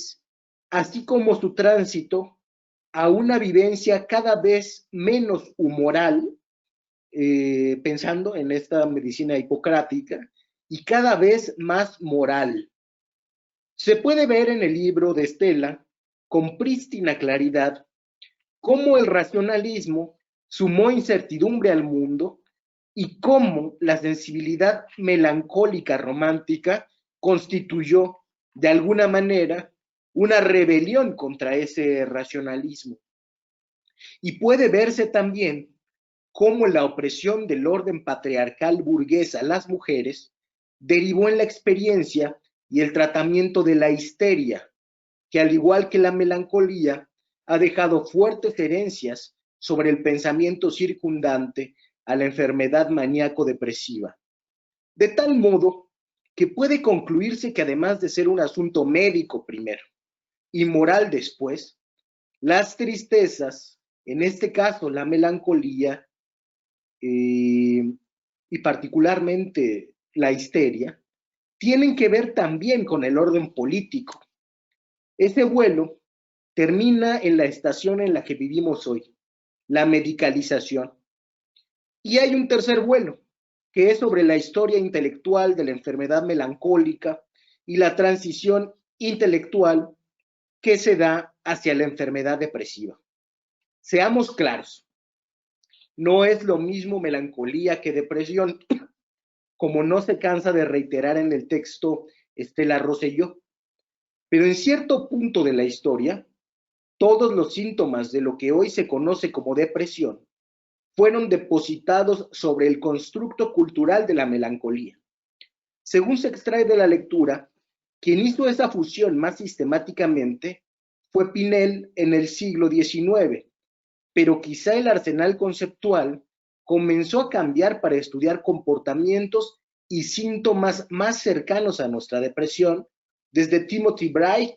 así como su tránsito a una vivencia cada vez menos humoral, pensando en esta medicina hipocrática, y cada vez más moral. Se puede ver en el libro de Estela, con prístina claridad, cómo el racionalismo sumó incertidumbre al mundo y cómo la sensibilidad melancólica romántica constituyó, de alguna manera, una rebelión contra ese racionalismo. Y puede verse también cómo la opresión del orden patriarcal burgués a las mujeres derivó en la experiencia y el tratamiento de la histeria, que al igual que la melancolía, ha dejado fuertes herencias sobre el pensamiento circundante a la enfermedad maníaco-depresiva. De tal modo que puede concluirse que además de ser un asunto médico primero y moral después, las tristezas, en este caso la melancolía y particularmente la histeria, tienen que ver también con el orden político. Ese vuelo termina en la estación en la que vivimos hoy, la medicalización. Y hay un tercer vuelo, que es sobre la historia intelectual de la enfermedad melancólica y la transición intelectual que se da hacia la enfermedad depresiva. Seamos claros, no es lo mismo melancolía que depresión, como no se cansa de reiterar en el texto Estela Rosselló. Pero en cierto punto de la historia, todos los síntomas de lo que hoy se conoce como depresión fueron depositados sobre el constructo cultural de la melancolía. Según se extrae de la lectura, quien hizo esa fusión más sistemáticamente fue Pinel en el siglo XIX, pero quizá el arsenal conceptual comenzó a cambiar para estudiar comportamientos y síntomas más cercanos a nuestra depresión, desde Timothy Bright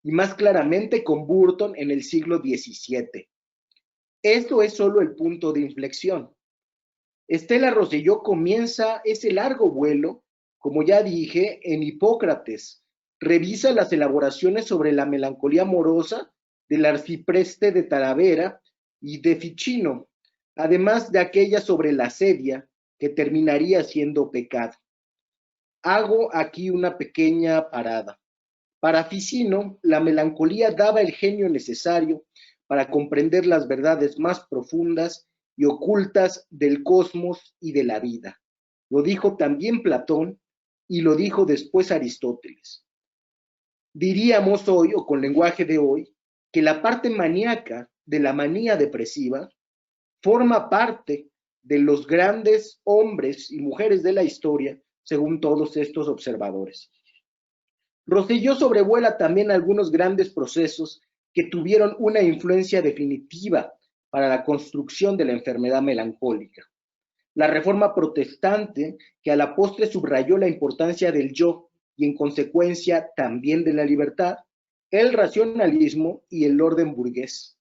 y más claramente con Burton en el siglo XVII. Esto es solo el punto de inflexión. Estela Rosselló comienza ese largo vuelo, como ya dije, en Hipócrates. Revisa las elaboraciones sobre la melancolía amorosa del arcipreste de Talavera y de Ficino, además de aquella sobre la sedia, que terminaría siendo pecado. Hago aquí una pequeña parada. Para Ficino, la melancolía daba el genio necesario para comprender las verdades más profundas y ocultas del cosmos y de la vida. Lo dijo también Platón y lo dijo después Aristóteles. Diríamos hoy, o con lenguaje de hoy, que la parte maníaca de la manía depresiva forma parte de los grandes hombres y mujeres de la historia, según todos estos observadores. Rosselló sobrevuela también algunos grandes procesos que tuvieron una influencia definitiva para la construcción de la enfermedad melancólica. La reforma protestante, que a la postre subrayó la importancia del yo y en consecuencia también de la libertad, el racionalismo y el orden burgués.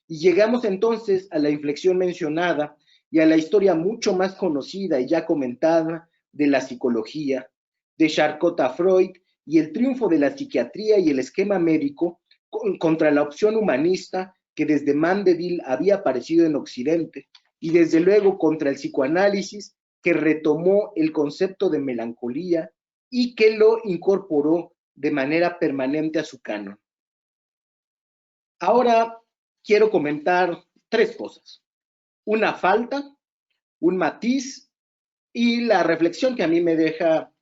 Y llegamos entonces a la inflexión mencionada y a la historia mucho más conocida y ya comentada de la psicología, de Charcot a Freud y el triunfo de la psiquiatría y el esquema médico contra la opción humanista que desde Mandeville había aparecido en Occidente, y desde luego contra el psicoanálisis que retomó el concepto de melancolía y que lo incorporó de manera permanente a su canon. Ahora quiero comentar tres cosas: una falta, un matiz y la reflexión que a mí me deja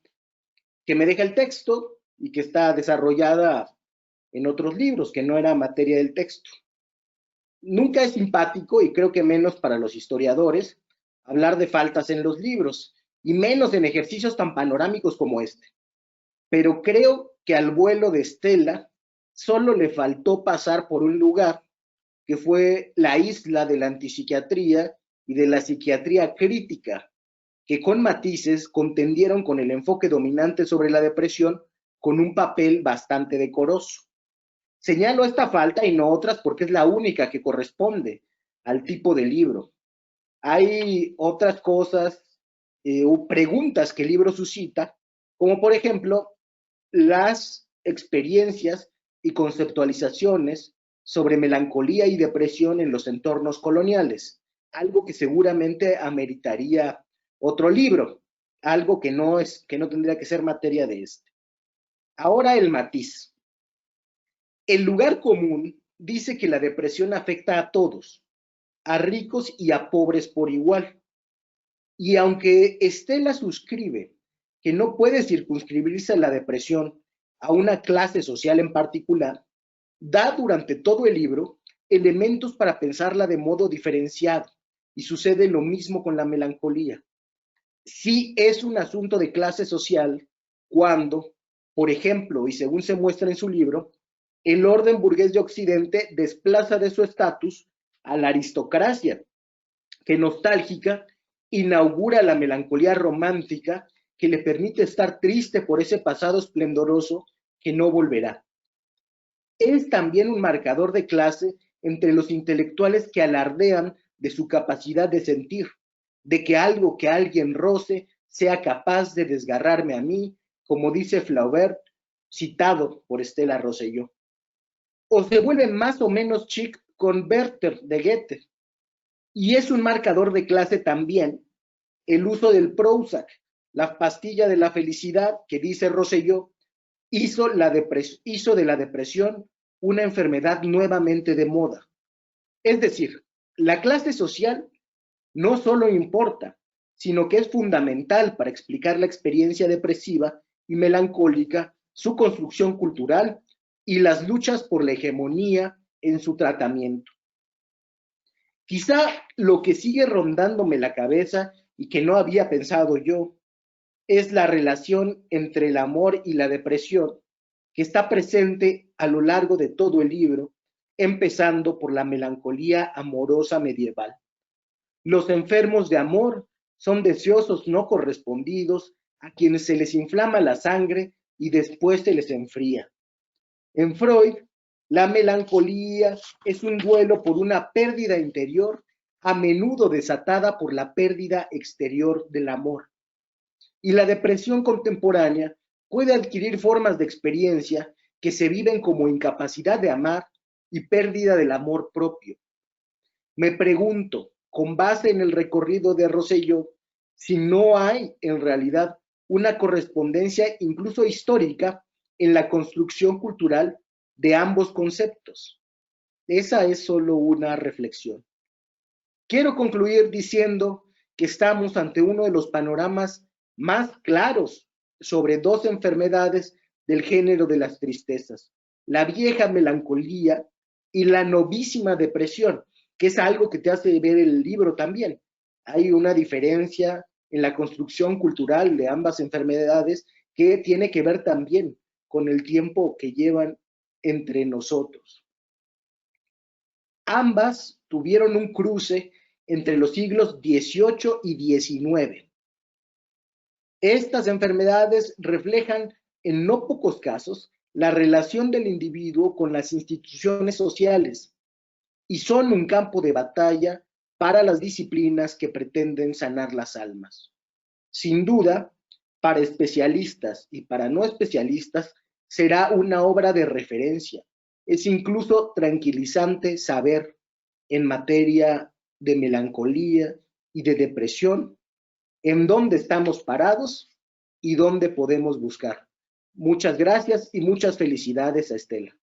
el texto y que está desarrollada en otros libros, que no era materia del texto. Nunca es simpático, y creo que menos para los historiadores, hablar de faltas en los libros, y menos en ejercicios tan panorámicos como este. Pero creo que al vuelo de Estela solo le faltó pasar por un lugar que fue la isla de la antipsiquiatría y de la psiquiatría crítica, que con matices contendieron con el enfoque dominante sobre la depresión con un papel bastante decoroso. Señalo esta falta y no otras porque es la única que corresponde al tipo de libro. Hay otras cosas o preguntas que el libro suscita, como por ejemplo las experiencias y conceptualizaciones sobre melancolía y depresión en los entornos coloniales, algo que seguramente ameritaría otro libro, algo que no tendría que ser materia de este. Ahora el matiz. El lugar común dice que la depresión afecta a todos, a ricos y a pobres por igual. Y aunque Estela suscribe que no puede circunscribirse la depresión a una clase social en particular, da durante todo el libro elementos para pensarla de modo diferenciado, y sucede lo mismo con la melancolía. Sí es un asunto de clase social cuando, por ejemplo, y según se muestra en su libro, el orden burgués de Occidente desplaza de su estatus a la aristocracia, que nostálgica inaugura la melancolía romántica que le permite estar triste por ese pasado esplendoroso que no volverá. Es también un marcador de clase entre los intelectuales que alardean de su capacidad de sentir, de que algo que alguien roce sea capaz de desgarrarme a mí, como dice Flaubert, citado por Estela Rosselló. O se vuelve más o menos chic con Werther de Goethe. Y es un marcador de clase también el uso del Prozac, la pastilla de la felicidad que dice Rosselló, hizo de la depresión una enfermedad nuevamente de moda. Es decir, la clase social no solo importa, sino que es fundamental para explicar la experiencia depresiva y melancólica, su construcción cultural y las luchas por la hegemonía en su tratamiento. Quizá lo que sigue rondándome la cabeza y que no había pensado yo es la relación entre el amor y la depresión, que está presente a lo largo de todo el libro, empezando por la melancolía amorosa medieval. Los enfermos de amor son deseosos no correspondidos a quienes se les inflama la sangre y después se les enfría. En Freud, la melancolía es un duelo por una pérdida interior, a menudo desatada por la pérdida exterior del amor. Y la depresión contemporánea puede adquirir formas de experiencia que se viven como incapacidad de amar y pérdida del amor propio. Me pregunto, con base en el recorrido de Rosselló, si no hay en realidad una correspondencia incluso histórica en la construcción cultural de ambos conceptos. Esa es solo una reflexión. Quiero concluir diciendo que estamos ante uno de los panoramas más claros sobre dos enfermedades del género de las tristezas, la vieja melancolía y la novísima depresión, que es algo que te hace ver el libro también. Hay una diferencia en la construcción cultural de ambas enfermedades que tiene que ver también con el tiempo que llevan entre nosotros. Ambas tuvieron un cruce entre los siglos XVIII y XIX. Estas enfermedades reflejan en no pocos casos la relación del individuo con las instituciones sociales y son un campo de batalla para las disciplinas que pretenden sanar las almas. Sin duda, para especialistas y para no especialistas, será una obra de referencia. Es incluso tranquilizante saber, en materia de melancolía y de depresión, en dónde estamos parados y dónde podemos buscar. Muchas gracias y muchas felicidades a Estela.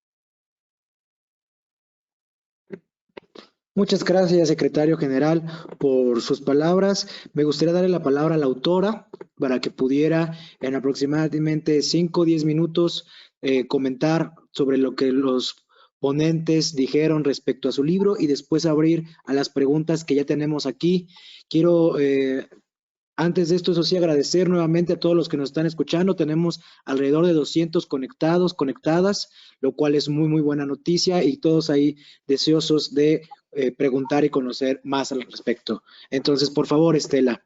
Muchas gracias, secretario general, por sus palabras. Me gustaría darle la palabra a la autora para que pudiera en aproximadamente 5 o 10 minutos comentar sobre lo que los ponentes dijeron respecto a su libro y después abrir a las preguntas que ya tenemos aquí. Quiero antes de esto, eso sí, agradecer nuevamente a todos los que nos están escuchando. Tenemos alrededor de 200 conectados, conectadas, lo cual es muy, muy buena noticia y todos ahí deseosos de preguntar y conocer más al respecto. Entonces, por favor, Estela.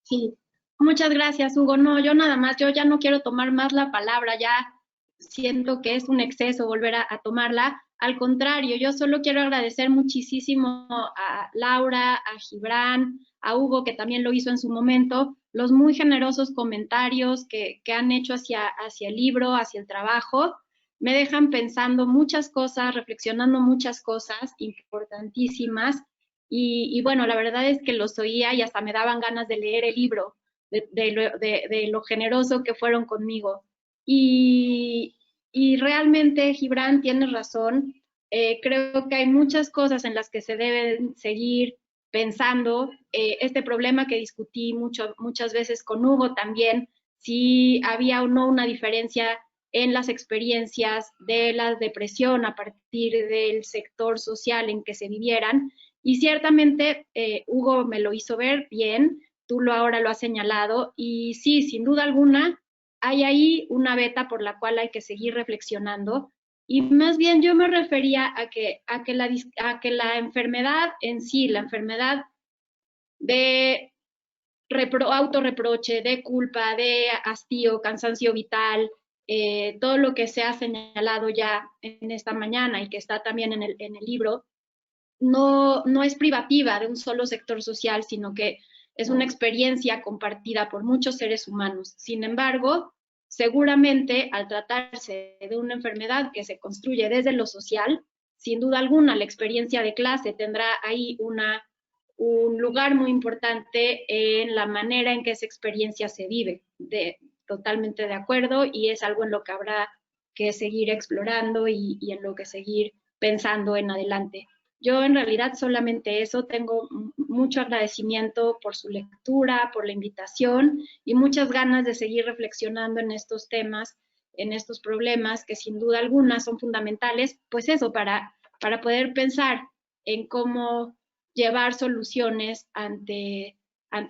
Sí, muchas gracias, Hugo. No, yo nada más, yo ya no quiero tomar más la palabra, ya siento que es un exceso volver a tomarla. Al contrario, yo solo quiero agradecer muchísimo a Laura, a Gibran, a Hugo, que también lo hizo en su momento, los muy generosos comentarios que han hecho hacia el libro, hacia el trabajo. Me dejan pensando muchas cosas, reflexionando muchas cosas importantísimas. Y bueno, la verdad es que los oía y hasta me daban ganas de leer el libro, de lo generoso que fueron conmigo. Y realmente, Gibran, tienes razón. Creo que hay muchas cosas en las que se deben seguir pensando. Este problema que discutí muchas veces con Hugo también, si había o no una diferencia en las experiencias de la depresión a partir del sector social en que se vivieran. Y ciertamente Hugo me lo hizo ver bien, tú ahora lo has señalado, y sí, sin duda alguna, hay ahí una beta por la cual hay que seguir reflexionando. Y más bien yo me refería a que la enfermedad en sí, la enfermedad de autorreproche, de culpa, de hastío, cansancio vital, todo lo que se ha señalado ya en esta mañana y que está también en el libro, no es privativa de un solo sector social, sino que es una experiencia compartida por muchos seres humanos. Sin embargo, seguramente al tratarse de una enfermedad que se construye desde lo social, sin duda alguna la experiencia de clase tendrá ahí un lugar muy importante en la manera en que esa experiencia se vive. Totalmente de acuerdo, y es algo en lo que habrá que seguir explorando y en lo que seguir pensando en adelante. Yo en realidad solamente eso, tengo mucho agradecimiento por su lectura, por la invitación y muchas ganas de seguir reflexionando en estos temas, en estos problemas que sin duda alguna son fundamentales, pues eso, para poder pensar en cómo llevar soluciones ante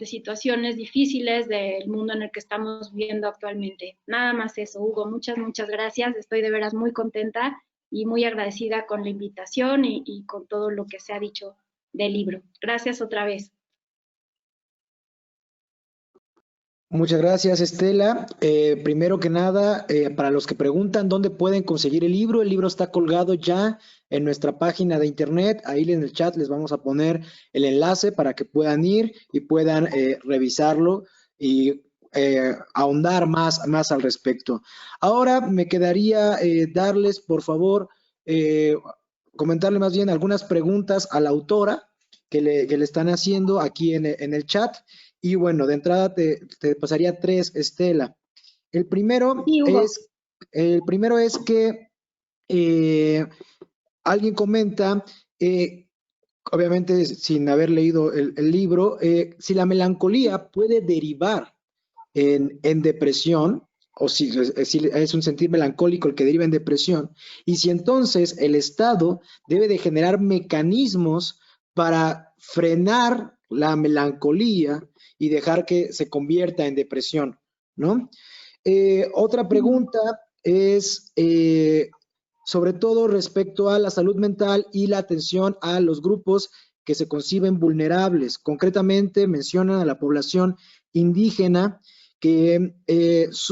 situaciones difíciles del mundo en el que estamos viviendo actualmente. Nada más eso, Hugo, muchas gracias, estoy de veras muy contenta y muy agradecida con la invitación y con todo lo que se ha dicho del libro. Gracias otra vez. Muchas gracias, Estela. Primero que nada, para los que preguntan dónde pueden conseguir el libro está colgado ya en nuestra página de internet. Ahí en el chat les vamos a poner el enlace para que puedan ir y puedan revisarlo y ahondar más al respecto. Ahora me quedaría darles, por favor, comentarle más bien algunas preguntas a la autora que le están haciendo aquí en el chat. Y bueno, de entrada te pasaría 3, Estela. El primero Sí, Hugo. es que alguien comenta, obviamente sin haber leído el libro, si la melancolía puede derivar en depresión, o si es un sentir melancólico el que deriva en depresión, y si entonces el Estado debe de generar mecanismos para frenar la melancolía y dejar que se convierta en depresión, ¿no? Otra pregunta es sobre todo respecto a la salud mental y la atención a los grupos que se conciben vulnerables. Concretamente mencionan a la población indígena que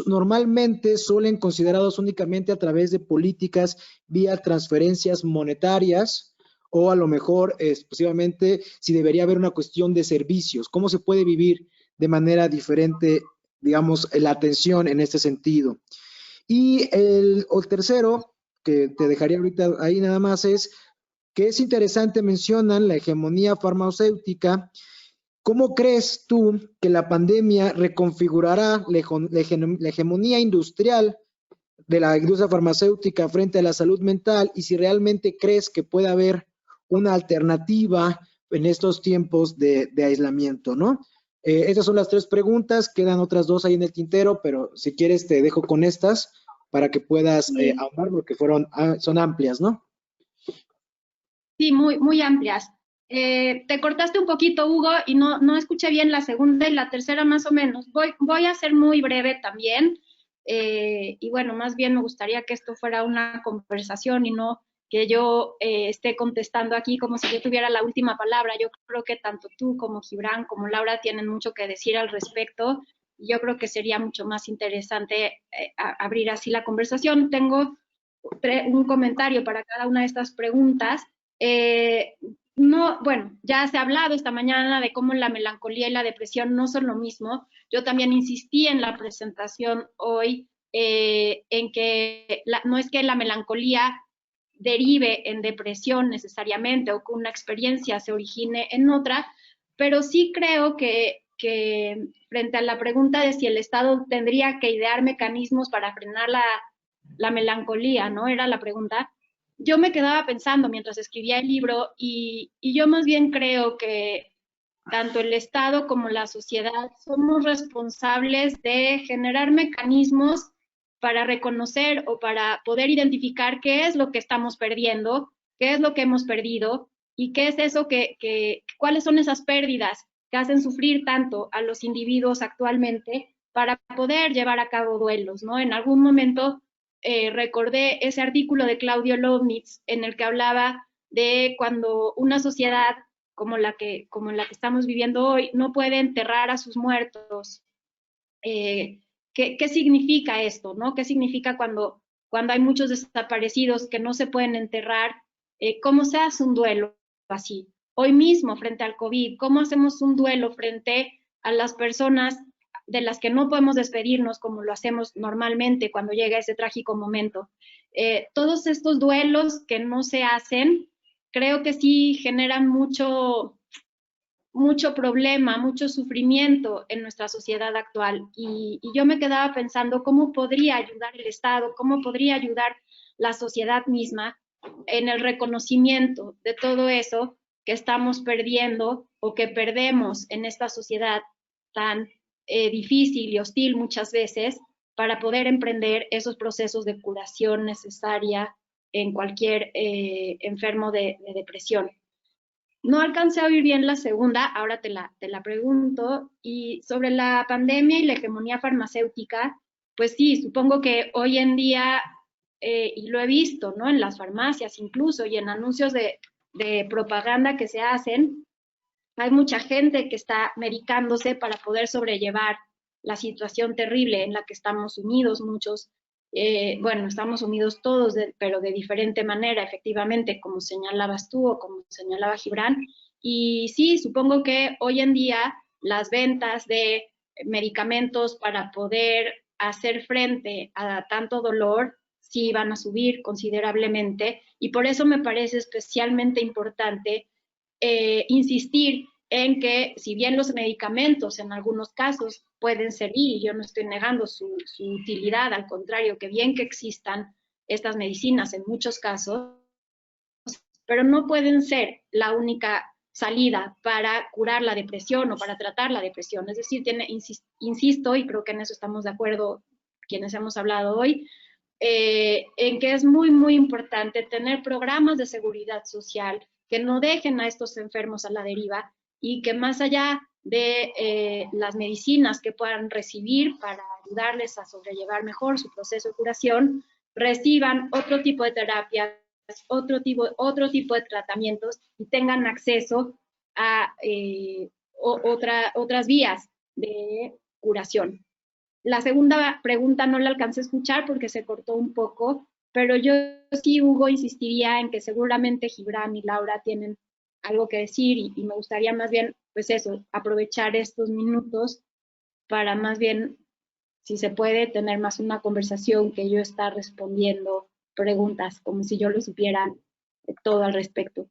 normalmente suelen considerados únicamente a través de políticas vía transferencias monetarias, o a lo mejor exclusivamente si debería haber una cuestión de servicios. ¿Cómo se puede vivir de manera diferente, digamos, la atención en este sentido? Y el tercero, que te dejaría ahorita ahí nada más, es que es interesante, mencionan la hegemonía farmacéutica. ¿Cómo crees tú que la pandemia reconfigurará la hegemonía industrial de la industria farmacéutica frente a la salud mental, y si realmente crees que puede haber una alternativa en estos tiempos de aislamiento, ¿no? Estas son las 3 preguntas, quedan otras 2 ahí en el tintero, pero si quieres te dejo con estas para que puedas hablar, porque son amplias, ¿no? Sí, muy amplias. Te cortaste un poquito, Hugo, y no escuché bien la segunda y la tercera más o menos. Voy a ser muy breve también. Y bueno, más bien me gustaría que esto fuera una conversación y no que yo esté contestando aquí como si yo tuviera la última palabra. Yo creo que tanto tú como Gibran como Laura tienen mucho que decir al respecto. Yo creo que sería mucho más interesante abrir así la conversación. Tengo un comentario para cada una de estas preguntas. Bueno, ya se ha hablado esta mañana de cómo la melancolía y la depresión no son lo mismo. Yo también insistí en la presentación hoy en que no es que la melancolía derive en depresión necesariamente o que una experiencia se origine en otra, pero sí creo que frente a la pregunta de si el Estado tendría que idear mecanismos para frenar la melancolía, ¿no? Era la pregunta. Yo me quedaba pensando mientras escribía el libro y yo más bien creo que tanto el Estado como la sociedad somos responsables de generar mecanismos para reconocer o para poder identificar qué es lo que estamos perdiendo, qué es lo que hemos perdido y qué es eso cuáles son esas pérdidas que hacen sufrir tanto a los individuos actualmente para poder llevar a cabo duelos, ¿no? En algún momento recordé ese artículo de Claudio Lovnitz en el que hablaba de cuando una sociedad como la que estamos viviendo hoy no puede enterrar a sus muertos. ¿Qué significa esto, no? ¿Qué significa cuando hay muchos desaparecidos que no se pueden enterrar? ¿Cómo se hace un duelo así? Hoy mismo, frente al COVID, ¿cómo hacemos un duelo frente a las personas de las que no podemos despedirnos como lo hacemos normalmente cuando llega ese trágico momento? Todos estos duelos que no se hacen, creo que sí generan mucho problema, mucho sufrimiento en nuestra sociedad actual. Y yo me quedaba pensando cómo podría ayudar el Estado, cómo podría ayudar la sociedad misma en el reconocimiento de todo eso que estamos perdiendo o que perdemos en esta sociedad tan difícil y hostil muchas veces, para poder emprender esos procesos de curación necesaria en cualquier enfermo de depresión. No alcancé a oír bien la segunda, ahora te la pregunto. Y sobre la pandemia y la hegemonía farmacéutica, pues sí, supongo que hoy en día, y lo he visto, ¿no? En las farmacias incluso y en anuncios de propaganda que se hacen, hay mucha gente que está medicándose para poder sobrellevar la situación terrible en la que estamos sumidos muchos. Bueno, estamos sumidos todos, pero de diferente manera, efectivamente, como señalabas tú o como señalaba Gibran. Y sí, supongo que hoy en día las ventas de medicamentos para poder hacer frente a tanto dolor sí van a subir considerablemente, y por eso me parece especialmente importante insistir en que, si bien los medicamentos en algunos casos pueden servir, y yo no estoy negando su utilidad, al contrario, que bien que existan estas medicinas en muchos casos, pero no pueden ser la única salida para curar la depresión o para tratar la depresión. Es decir, insisto, y creo que en eso estamos de acuerdo quienes hemos hablado hoy, en que es muy, muy importante tener programas de seguridad social que no dejen a estos enfermos a la deriva, y que más allá de las medicinas que puedan recibir para ayudarles a sobrellevar mejor su proceso de curación, reciban otro tipo de terapias, otro tipo de tratamientos, y tengan acceso a otras vías de curación. La segunda pregunta no la alcancé a escuchar porque se cortó un poco, pero yo sí, Hugo, insistiría en que seguramente Gibran y Laura tienen algo que decir, y me gustaría más bien, pues eso, aprovechar estos minutos para más bien, si se puede, tener más una conversación que yo estar respondiendo preguntas, como si yo lo supiera todo al respecto.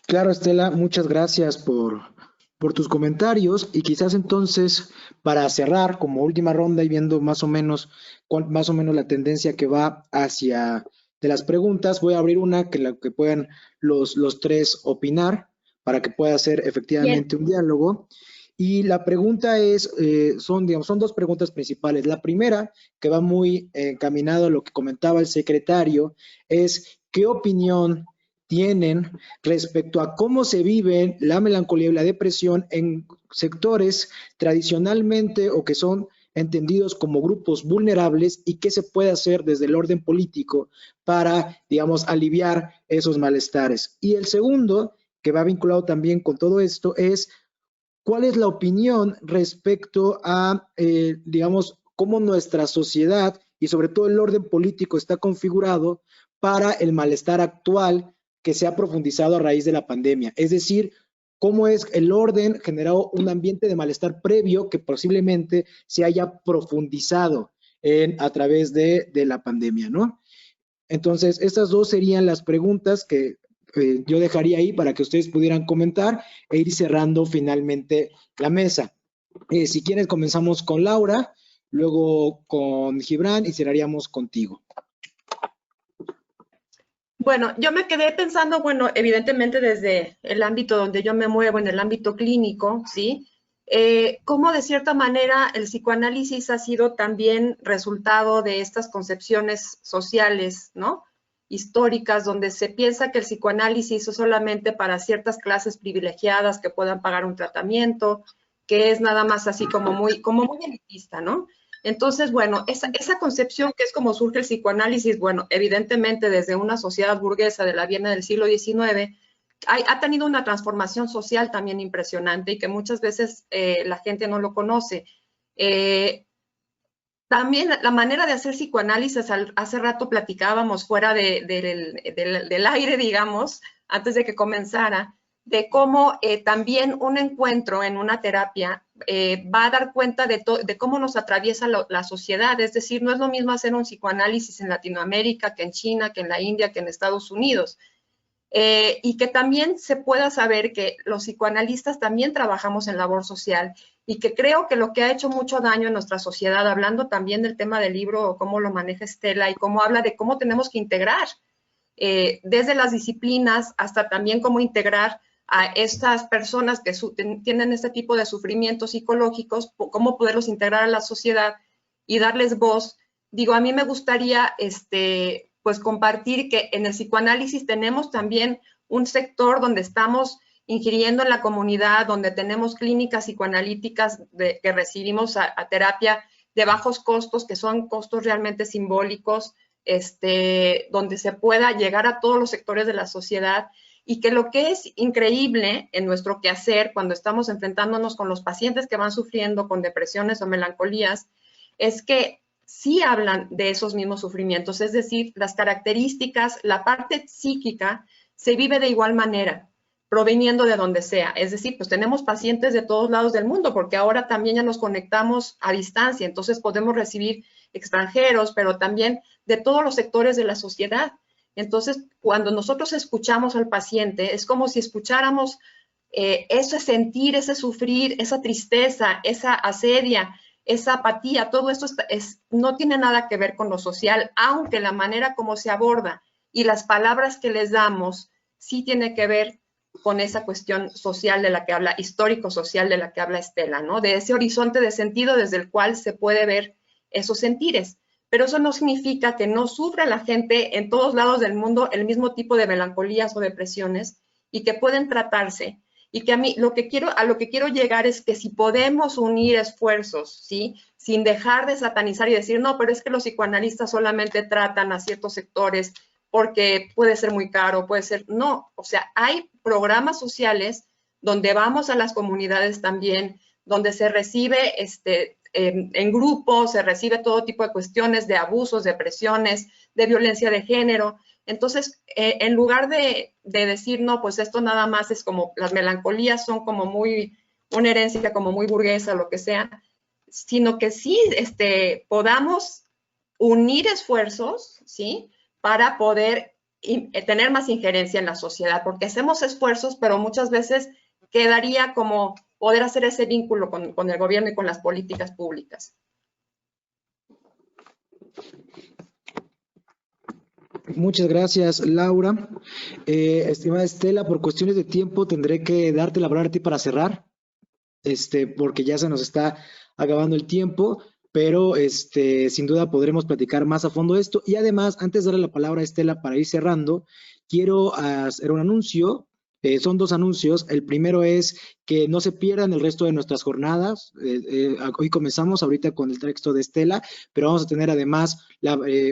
Claro, Estela, muchas gracias por tus comentarios, y quizás entonces, para cerrar como última ronda y viendo más o menos la tendencia que va hacia de las preguntas, voy a abrir una que puedan los tres opinar para que pueda ser efectivamente un diálogo. Y la pregunta es, son dos preguntas principales. La primera, que va muy encaminado a lo que comentaba el secretario, es ¿qué opinión tienen respecto a cómo se vive la melancolía y la depresión en sectores tradicionalmente o que son entendidos como grupos vulnerables, y qué se puede hacer desde el orden político para, digamos, aliviar esos malestares? Y el segundo, que va vinculado también con todo esto, es ¿cuál es la opinión respecto a, digamos, cómo nuestra sociedad y sobre todo el orden político está configurado para el malestar actual que se ha profundizado a raíz de la pandemia? Es decir, cómo es el orden generado un ambiente de malestar previo que posiblemente se haya profundizado a través de la pandemia, ¿no? Entonces, estas dos serían las preguntas que yo dejaría ahí para que ustedes pudieran comentar e ir cerrando finalmente la mesa. Si quieren, comenzamos con Laura, luego con Gibran y cerraríamos contigo. Bueno, yo me quedé pensando, bueno, evidentemente desde el ámbito donde yo me muevo, en el ámbito clínico, ¿sí? Cómo de cierta manera el psicoanálisis ha sido también resultado de estas concepciones sociales, ¿no? Históricas, donde se piensa que el psicoanálisis es solamente para ciertas clases privilegiadas que puedan pagar un tratamiento, que es nada más así como muy elitista, ¿no? Entonces, bueno, esa concepción que es como surge el psicoanálisis, bueno, evidentemente desde una sociedad burguesa de la Viena del siglo XIX, ha tenido una transformación social también impresionante, y que muchas veces la gente no lo conoce. También la manera de hacer psicoanálisis, hace rato platicábamos fuera del aire, digamos, antes de que comenzara, de cómo también un encuentro en una terapia va a dar cuenta de cómo nos atraviesa la sociedad. Es decir, no es lo mismo hacer un psicoanálisis en Latinoamérica que en China, que en la India, que en Estados Unidos. Y que también se pueda saber que los psicoanalistas también trabajamos en labor social, y que creo que lo que ha hecho mucho daño en nuestra sociedad, hablando también del tema del libro, cómo lo maneja Estela y cómo habla de cómo tenemos que integrar desde las disciplinas hasta también cómo integrar a estas personas que tienen este tipo de sufrimientos psicológicos, cómo poderlos integrar a la sociedad y darles voz. Digo, a mí me gustaría pues compartir que en el psicoanálisis tenemos también un sector donde estamos ingiriendo en la comunidad, donde tenemos clínicas psicoanalíticas que recibimos a terapia de bajos costos, que son costos realmente simbólicos, donde se pueda llegar a todos los sectores de la sociedad, y que lo que es increíble en nuestro quehacer cuando estamos enfrentándonos con los pacientes que van sufriendo con depresiones o melancolías, es que sí hablan de esos mismos sufrimientos, es decir, las características, la parte psíquica se vive de igual manera, proveniendo de donde sea. Es decir, pues tenemos pacientes de todos lados del mundo, porque ahora también ya nos conectamos a distancia, entonces podemos recibir extranjeros, pero también de todos los sectores de la sociedad. Entonces, cuando nosotros escuchamos al paciente, es como si escucháramos ese sentir, ese sufrir, esa tristeza, esa asedia, esa apatía, todo esto no tiene nada que ver con lo social, aunque la manera como se aborda y las palabras que les damos sí tiene que ver con esa cuestión social de la que habla, histórico-social de la que habla Estela, ¿no? De ese horizonte de sentido desde el cual se puede ver esos sentires. Pero eso no significa que no sufra la gente en todos lados del mundo el mismo tipo de melancolías o depresiones y que pueden tratarse. Y que a mí lo que quiero llegar es que si podemos unir esfuerzos, ¿sí? Sin dejar de satanizar y decir, no, pero es que los psicoanalistas solamente tratan a ciertos sectores porque puede ser muy caro, puede ser, no, o sea, hay programas sociales donde vamos a las comunidades también, donde se recibe en grupo, se recibe todo tipo de cuestiones de abusos, de presiones, de violencia de género. Entonces, en lugar de decir, no, pues esto nada más es como, las melancolías son como una herencia como muy burguesa, lo que sea, sino que sí podamos unir esfuerzos, ¿sí? Para poder tener más injerencia en la sociedad, porque hacemos esfuerzos, pero muchas veces quedaría como poder hacer ese vínculo con el gobierno y con las políticas públicas. Muchas gracias, Laura. Estimada Estela, por cuestiones de tiempo tendré que darte la palabra a ti para cerrar, porque ya se nos está acabando el tiempo, pero sin duda podremos platicar más a fondo esto. Y además, antes de darle la palabra a Estela para ir cerrando, quiero hacer un anuncio. Son dos anuncios. El primero es que no se pierdan el resto de nuestras jornadas. Hoy comenzamos ahorita con el texto de Estela, pero vamos a tener además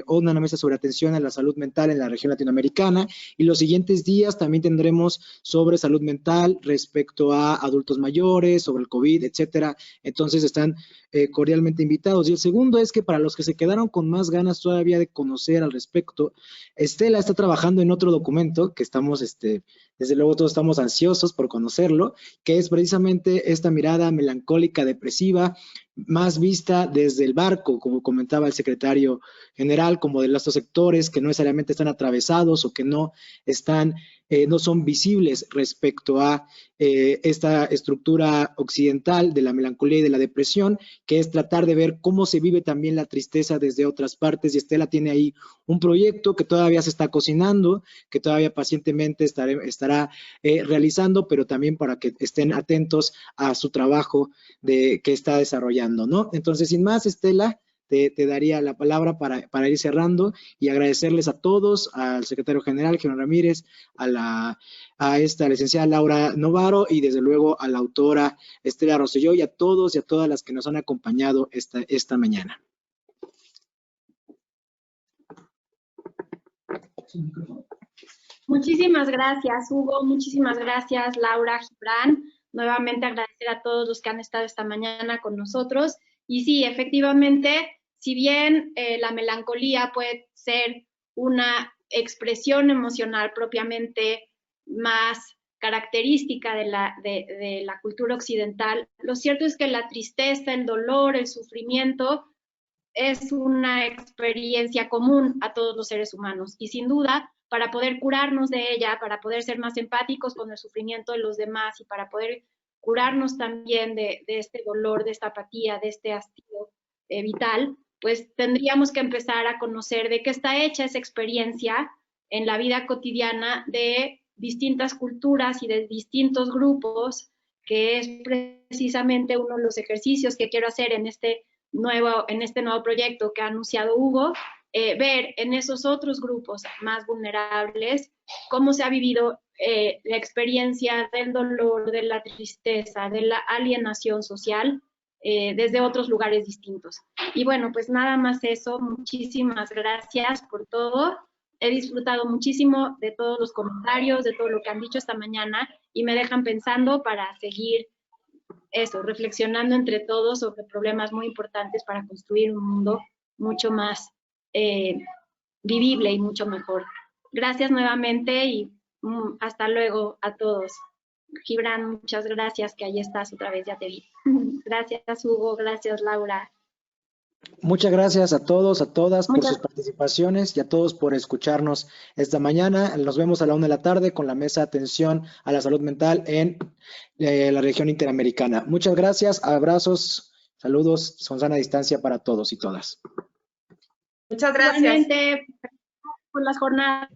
una mesa sobre atención a la salud mental en la región latinoamericana, y los siguientes días también tendremos sobre salud mental respecto a adultos mayores, sobre el COVID, etcétera. Entonces están cordialmente invitados. Y el segundo es que para los que se quedaron con más ganas todavía de conocer al respecto, Estela está trabajando en otro documento que estamos, desde luego todos estamos ansiosos por conocerlo, que es precisamente esta mirada melancólica, depresiva, más vista desde el barco, como comentaba el secretario general, como de estos sectores que no necesariamente están atravesados o que no son visibles respecto a esta estructura occidental de la melancolía y de la depresión, que es tratar de ver cómo se vive también la tristeza desde otras partes. Y Estela tiene ahí un proyecto que todavía se está cocinando, que todavía pacientemente estará realizando, pero también para que estén atentos a su trabajo que está desarrollando, ¿no? Entonces, sin más, Estela, te daría la palabra para ir cerrando y agradecerles a todos, al secretario general, Germán Ramírez, a la licenciada Laura Novaro y desde luego a la autora Estela Rosselló, y a todos y a todas las que nos han acompañado esta mañana. Muchísimas gracias, Hugo. Muchísimas gracias, Laura, Gibran. Nuevamente agradecer a todos los que han estado esta mañana con nosotros. Y sí, efectivamente, si bien la melancolía puede ser una expresión emocional propiamente más característica de la cultura occidental, lo cierto es que la tristeza, el dolor, el sufrimiento es una experiencia común a todos los seres humanos. Y sin duda, para poder curarnos de ella, para poder ser más empáticos con el sufrimiento de los demás y para poder curarnos también de este dolor, de esta apatía, de este hastío vital, pues tendríamos que empezar a conocer de qué está hecha esa experiencia en la vida cotidiana de distintas culturas y de distintos grupos, que es precisamente uno de los ejercicios que quiero hacer en este nuevo proyecto que ha anunciado Hugo, ver en esos otros grupos más vulnerables cómo se ha vivido la experiencia del dolor, de la tristeza, de la alienación social, desde otros lugares distintos. Y bueno, pues nada más eso, muchísimas gracias por todo. He disfrutado muchísimo de todos los comentarios, de todo lo que han dicho esta mañana y me dejan pensando para seguir eso, reflexionando entre todos sobre problemas muy importantes para construir un mundo mucho más vivible y mucho mejor. Gracias nuevamente y hasta luego a todos. Gibran, muchas gracias, que ahí estás otra vez, ya te vi. Gracias, Hugo, gracias, Laura. Muchas gracias a todos, a todas por sus participaciones y a todos por escucharnos esta mañana. Nos vemos a la 1 de la tarde con la mesa de atención a la salud mental en la región interamericana. Muchas gracias, abrazos, saludos, son sana distancia para todos y todas. Muchas gracias. Igualmente, por las jornadas.